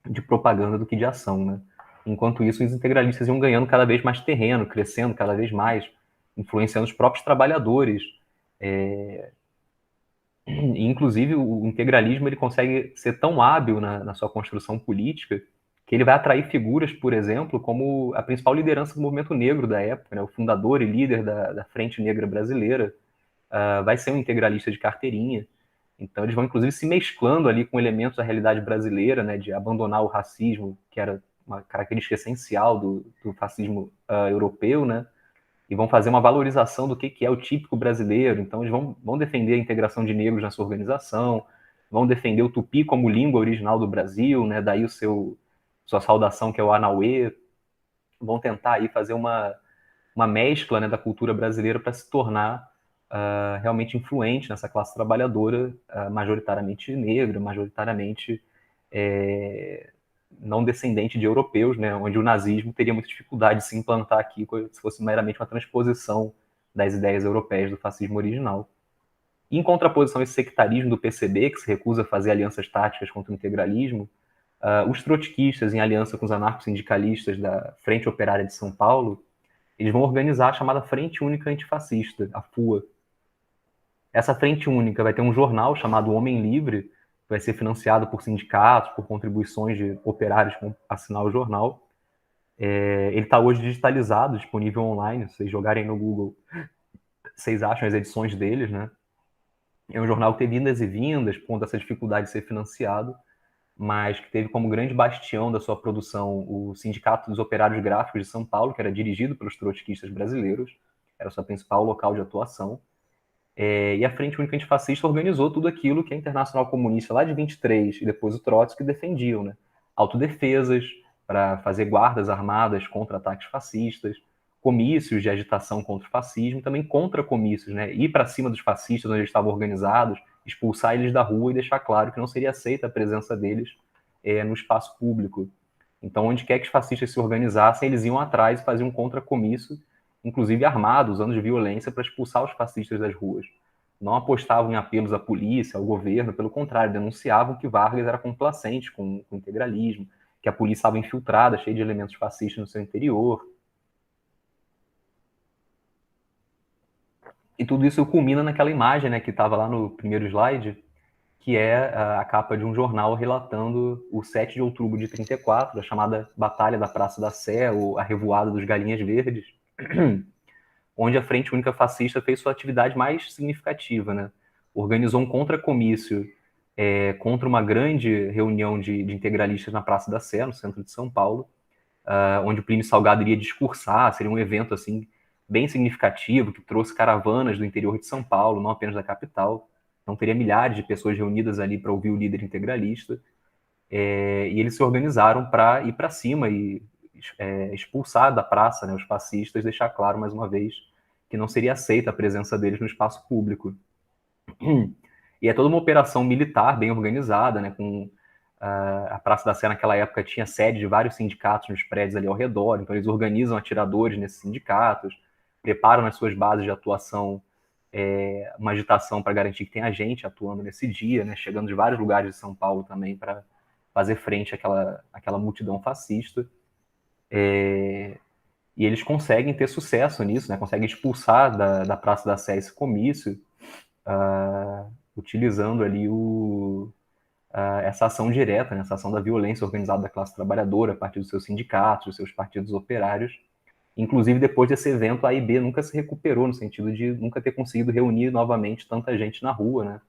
de propaganda do que de ação. Né? Enquanto isso, os integralistas iam ganhando cada vez mais terreno, crescendo cada vez mais, influenciando os próprios trabalhadores. E, inclusive, o integralismo ele consegue ser tão hábil na sua construção política que ele vai atrair figuras, por exemplo, como a principal liderança do movimento negro da época, né? O fundador e líder da Frente Negra Brasileira, vai ser um integralista de carteirinha. Então, eles vão, inclusive, se mesclando ali com elementos da realidade brasileira, né? De abandonar o racismo, que era uma característica essencial do fascismo europeu, né? E vão fazer uma valorização do que é o típico brasileiro. Então, eles vão defender a integração de negros na sua organização, vão defender o tupi como língua original do Brasil, né? Daí sua saudação, que é o Anauê. Vão tentar aí fazer uma mescla, né, da cultura brasileira para se tornar realmente influente nessa classe trabalhadora, majoritariamente negra, majoritariamente não descendente de europeus, né, onde o nazismo teria muita dificuldade de se implantar aqui se fosse meramente uma transposição das ideias europeias do fascismo original. E, em contraposição a esse sectarismo do PCB, que se recusa a fazer alianças táticas contra o integralismo, os trotskistas, em aliança com os anarco-sindicalistas da Frente Operária de São Paulo, eles vão organizar a chamada Frente Única Antifascista, a FUA. Essa Frente Única vai ter um jornal chamado Homem Livre, que vai ser financiado por sindicatos, por contribuições de operários que vão assinar o jornal. Ele está hoje digitalizado, disponível online. Se vocês jogarem no Google, vocês acham as edições deles, né? É um jornal que teve indas e vindas, por conta dessa dificuldade de ser financiado, mas que teve como grande bastião da sua produção o Sindicato dos Operários Gráficos de São Paulo, que era dirigido pelos trotskistas brasileiros, era o seu principal local de atuação. E a Frente Única Antifascista organizou tudo aquilo que a Internacional Comunista lá de 23 e depois o Trotsky defendiam, né? Autodefesas para fazer guardas armadas contra ataques fascistas, comícios de agitação contra o fascismo, também contra comícios, né? Ir para cima dos fascistas onde eles estavam organizados, expulsar eles da rua e deixar claro que não seria aceita a presença deles no espaço público. Então, onde quer que os fascistas se organizassem, eles iam atrás e faziam um contra-comício, inclusive armados, usando de violência para expulsar os fascistas das ruas. Não apostavam em apelos à polícia, ao governo, pelo contrário, denunciavam que Vargas era complacente com o integralismo, que a polícia estava infiltrada, cheia de elementos fascistas no seu interior. E tudo isso culmina naquela imagem, né, que estava lá no primeiro slide, que é a capa de um jornal relatando o 7 de outubro de 34, a chamada Batalha da Praça da Sé, ou a Revoada dos Galinhas Verdes, onde a Frente Única Fascista fez sua atividade mais significativa, né? Organizou um contracomício contra uma grande reunião de integralistas na Praça da Sé, no centro de São Paulo, onde o Plínio Salgado iria discursar, seria um evento assim bem significativo, que trouxe caravanas do interior de São Paulo, não apenas da capital. Então teria milhares de pessoas reunidas ali para ouvir o líder integralista, e eles se organizaram para ir para cima e expulsar da praça, né, os fascistas, deixar claro mais uma vez que não seria aceita a presença deles no espaço público. E é toda uma operação militar bem organizada, né, com a Praça da Sé naquela época tinha sede de vários sindicatos nos prédios ali ao redor, então eles organizam atiradores nesses sindicatos, preparam nas suas bases de atuação uma agitação para garantir que tem gente atuando nesse dia, né, chegando de vários lugares de São Paulo também para fazer frente àquela multidão fascista. E eles conseguem ter sucesso nisso, né, conseguem expulsar da Praça da Sé esse comício, utilizando ali essa ação direta, né, essa ação da violência organizada da classe trabalhadora a partir dos seus sindicatos, dos seus partidos operários. Inclusive, depois desse evento, a AIB nunca se recuperou, no sentido de nunca ter conseguido reunir novamente tanta gente na rua, né?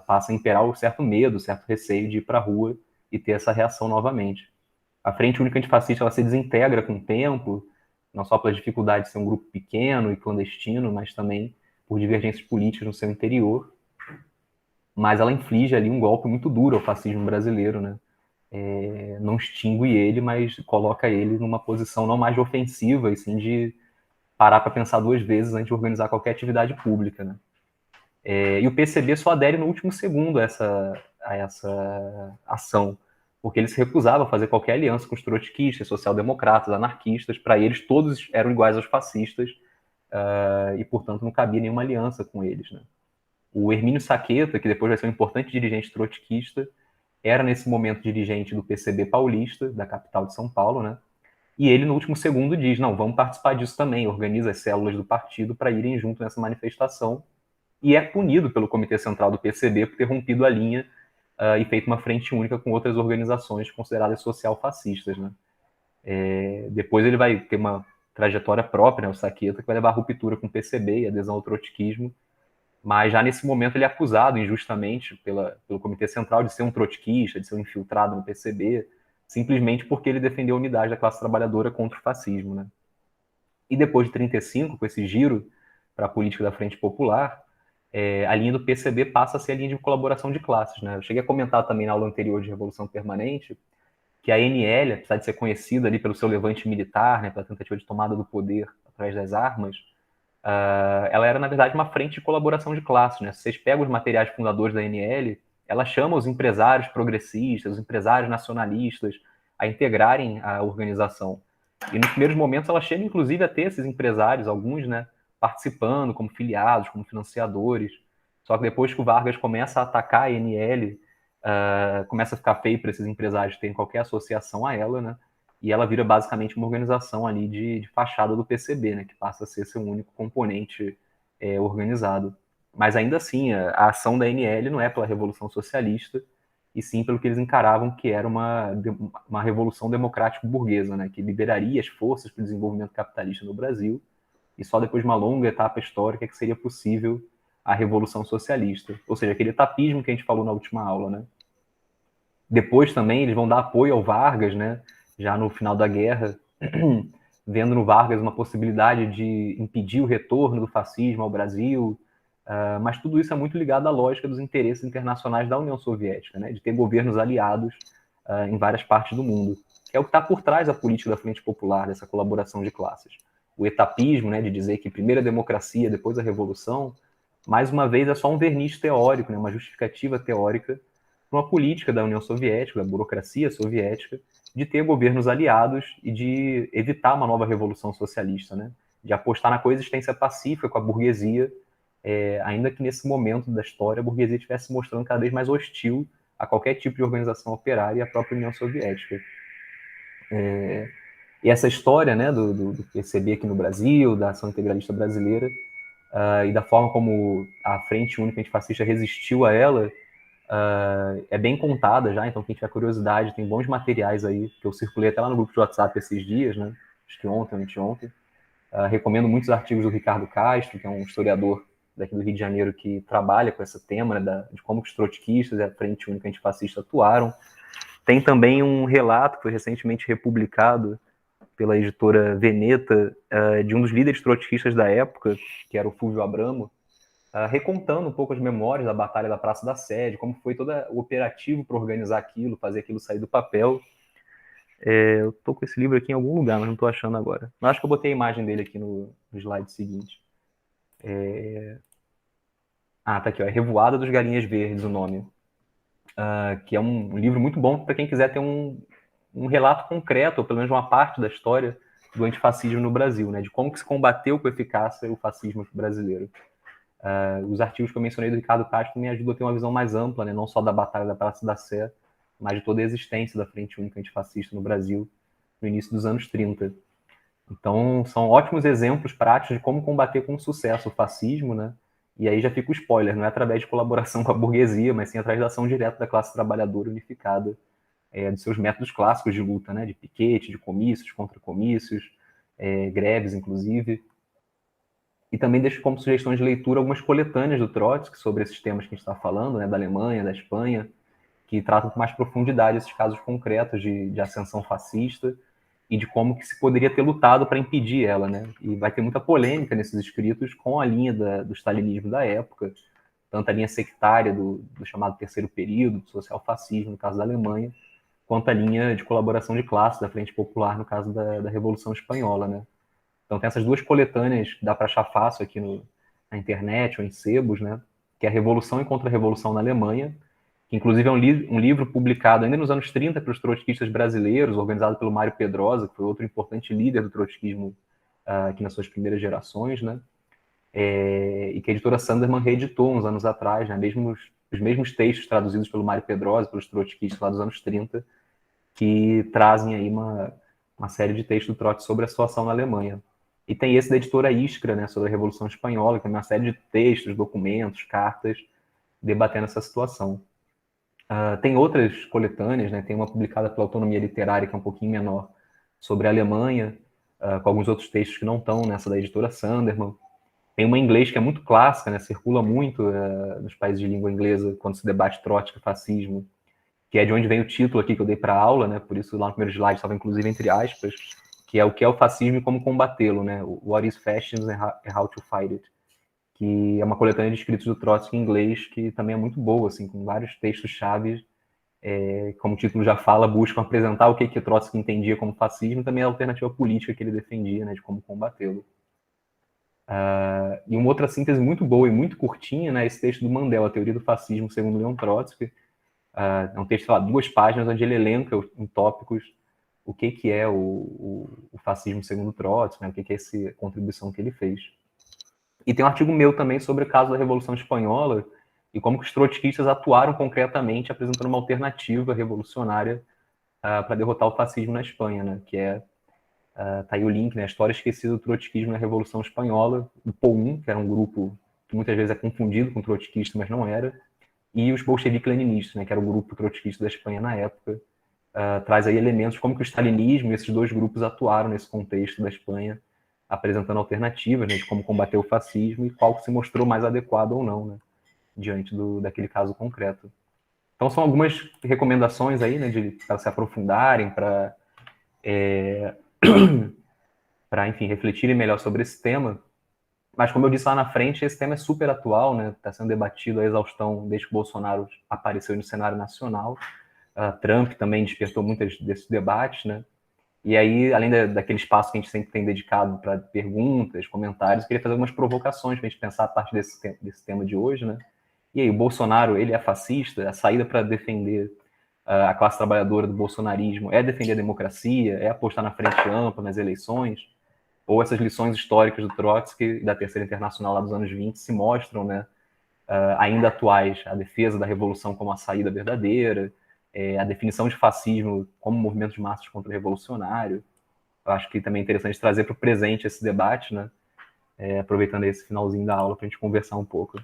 Passa a imperar um certo medo, certo receio de ir para a rua e ter essa reação novamente. A Frente Única Antifascista ela se desintegra com o tempo, não só pela dificuldade de ser um grupo pequeno e clandestino, mas também por divergências políticas no seu interior. Mas ela inflige ali um golpe muito duro ao fascismo brasileiro, né? Não extingue ele, mas coloca ele numa posição não mais de ofensiva, e sim de parar para pensar duas vezes antes de organizar qualquer atividade pública, né? E o PCB só adere no último segundo a a essa ação, porque ele se recusava a fazer qualquer aliança com os trotskistas, social-democratas, anarquistas. Para eles, todos eram iguais aos fascistas, e, portanto, não cabia nenhuma aliança com eles, né? O Hermínio Saqueta, que depois vai ser um importante dirigente trotskista, era, nesse momento, dirigente do PCB paulista, da capital de São Paulo, né? E ele, no último segundo, diz, não, vamos participar disso também, organiza as células do partido para irem junto nessa manifestação, e é punido pelo Comitê Central do PCB por ter rompido a linha e feito uma frente única com outras organizações consideradas social-fascistas, né? Depois ele vai ter uma trajetória própria, né, o Saqueta, que vai levar à ruptura com o PCB e adesão ao trotskismo, mas já nesse momento ele é acusado injustamente pelo Comitê Central de ser um trotskista, de ser um infiltrado no PCB, simplesmente porque ele defendeu a unidade da classe trabalhadora contra o fascismo, né? E depois de 1935, com esse giro para a política da Frente Popular, a linha do PCB passa a ser a linha de colaboração de classes, né? Eu cheguei a comentar também na aula anterior de Revolução Permanente que a ANL, apesar de ser conhecida ali pelo seu levante militar, né, pela tentativa de tomada do poder através das armas, ela era, na verdade, uma frente de colaboração de classes, né? Se vocês pegam os materiais fundadores da ANL, ela chama os empresários progressistas, os empresários nacionalistas a integrarem a organização. E nos primeiros momentos ela chega, inclusive, a ter esses empresários, alguns, né, participando como filiados, como financiadores. Só que depois que o Vargas começa a atacar a ANL, começa a ficar feio para esses empresários terem qualquer associação a ela, né? E ela vira basicamente uma organização ali de fachada do PCB, né? Que passa a ser seu único componente organizado. Mas ainda assim, a ação da ANL não é pela Revolução Socialista, e sim pelo que eles encaravam que era uma revolução democrático-burguesa, né? Que liberaria as forças para o desenvolvimento capitalista no Brasil, e só depois de uma longa etapa histórica que seria possível a Revolução Socialista. Ou seja, aquele etapismo que a gente falou na última aula, né? Depois também eles vão dar apoio ao Vargas, né? Já no final da guerra, vendo no Vargas uma possibilidade de impedir o retorno do fascismo ao Brasil, mas tudo isso é muito ligado à lógica dos interesses internacionais da União Soviética, né? De ter governos aliados em várias partes do mundo, que é o que está por trás da política da Frente Popular, dessa colaboração de classes. O etapismo, né, de dizer que primeiro a democracia, depois a revolução, mais uma vez é só um verniz teórico, né, uma justificativa teórica para uma política da União Soviética, da burocracia soviética, de ter governos aliados e de evitar uma nova revolução socialista, né, de apostar na coexistência pacífica com a burguesia, ainda que nesse momento da história a burguesia estivesse se mostrando cada vez mais hostil a qualquer tipo de organização operária e à própria União Soviética. E essa história, né, do PCB aqui no Brasil, da ação integralista brasileira, e da forma como a Frente Única Antifascista resistiu a ela, é bem contada já. Então quem tiver curiosidade, tem bons materiais aí, que eu circulei até lá no grupo de WhatsApp esses dias, né, acho que ontem ou anteontem. Recomendo muitos artigos do Ricardo Castro, que é um historiador daqui do Rio de Janeiro que trabalha com esse tema, né, de como os trotskistas e a Frente Única Antifascista atuaram. Tem também um relato que foi recentemente republicado pela editora Veneta, de um dos líderes trotskistas da época, que era o Fulvio Abramo, recontando um pouco as memórias da Batalha da Praça da Sé, de como foi todo o operativo para organizar aquilo, fazer aquilo sair do papel. Eu estou com esse livro aqui em algum lugar, mas não estou achando agora. Mas acho que eu botei a imagem dele aqui no slide seguinte. Tá aqui, ó, Revoada dos Galinhas Verdes, o nome. Que é um livro muito bom para quem quiser ter um relato concreto, ou pelo menos uma parte da história do antifascismo no Brasil, né? De como que se combateu com eficácia o fascismo brasileiro. Os artigos que eu mencionei do Ricardo Castro me ajudam a ter uma visão mais ampla, né? Não só da Batalha da Praça da Sé, mas de toda a existência da Frente Única Antifascista no Brasil no início dos anos 30. Então, são ótimos exemplos práticos de como combater com sucesso o fascismo, né? E aí já fica o spoiler, não é através de colaboração com a burguesia, mas sim através da ação direta da classe trabalhadora unificada, dos seus métodos clássicos de luta, né? De piquete, de comícios, contra-comícios, greves, inclusive. E também deixo como sugestão de leitura algumas coletâneas do Trotsky sobre esses temas que a gente está falando, né? Da Alemanha, da Espanha, que tratam com mais profundidade esses casos concretos de ascensão fascista e de como que se poderia ter lutado para impedir ela, né? E vai ter muita polêmica nesses escritos com a linha do stalinismo da época, tanto a linha sectária do chamado terceiro período, do social-fascismo, no caso da Alemanha, quanto a linha de colaboração de classe da Frente Popular, no caso da Revolução Espanhola, né? Então tem essas duas coletâneas que dá para achar fácil aqui na internet ou em sebos, né? Que é a Revolução e Contra-Revolução na Alemanha, que inclusive é um livro publicado ainda nos anos 30 para os trotskistas brasileiros, organizado pelo Mário Pedrosa, que foi outro importante líder do trotskismo aqui nas suas primeiras gerações, né? E que a editora Sanderman reeditou uns anos atrás, né? Os mesmos textos traduzidos pelo Mário Pedrosa, pelos trotskistas lá dos anos 30, que trazem aí uma série de textos do Trotsky sobre a situação na Alemanha. E tem esse da editora Iskra, né, sobre a Revolução Espanhola, que é uma série de textos, documentos, cartas, debatendo essa situação. Tem outras coletâneas, né, tem uma publicada pela Autonomia Literária, que é um pouquinho menor, sobre a Alemanha, com alguns outros textos que não estão nessa da editora Sanderman. Tem uma em inglês que é muito clássica, né, circula muito nos países de língua inglesa, quando se debate Trotsky e fascismo, que é de onde vem o título aqui que eu dei para a aula, né? Por isso lá no primeiro slide estava inclusive entre aspas, que é o que é o fascismo e como combatê-lo, né? What is Fascism and How to Fight It, que é uma coletânea de escritos do Trotsky em inglês que também é muito boa, assim, com vários textos-chave, como o título já fala, buscam apresentar o que o Trotsky entendia como fascismo e também a alternativa política que ele defendia, né? De como combatê-lo. E uma outra síntese muito boa e muito curtinha, né? Esse texto do Mandel, A Teoria do Fascismo segundo Leon Trotsky. É um texto, sei lá, 2 páginas, onde ele elenca em tópicos o que é o fascismo segundo Trotsky, né, o que é essa contribuição que ele fez. E tem um artigo meu também sobre o caso da Revolução Espanhola e como que os trotskistas atuaram concretamente, apresentando uma alternativa revolucionária para derrotar o fascismo na Espanha, né, que tá aí o link, né, a história esquecida do trotskismo na Revolução Espanhola, o POUM, que era um grupo que muitas vezes é confundido com trotskista, mas não era, e os bolcheviques-leninistas, né, que era o grupo trotskista da Espanha na época, traz aí elementos como que o stalinismo e esses 2 grupos atuaram nesse contexto da Espanha, apresentando alternativas, né, de como combater o fascismo e qual se mostrou mais adequado ou não, né, diante daquele caso concreto. Então são algumas recomendações aí, né, para se aprofundarem, para enfim, refletirem melhor sobre esse tema. Mas, como eu disse lá na frente, esse tema é super atual, né? Está sendo debatido a exaustão desde que o Bolsonaro apareceu no cenário nacional. Trump também despertou muitos desses debates, né? E aí, além daquele espaço que a gente sempre tem dedicado para perguntas, comentários, eu queria fazer algumas provocações para a gente pensar a partir desse tema de hoje, né? E aí, o Bolsonaro, ele é fascista? A saída para defender a classe trabalhadora do bolsonarismo é defender a democracia? É apostar na frente ampla nas eleições? Ou essas lições históricas do Trotsky e da Terceira Internacional lá dos anos 20 se mostram, né, ainda atuais, a defesa da revolução como a saída verdadeira, a definição de fascismo como movimento de massas contra-revolucionário. Eu acho que também é interessante trazer para o presente esse debate, né, aproveitando esse finalzinho da aula para a gente conversar um pouco.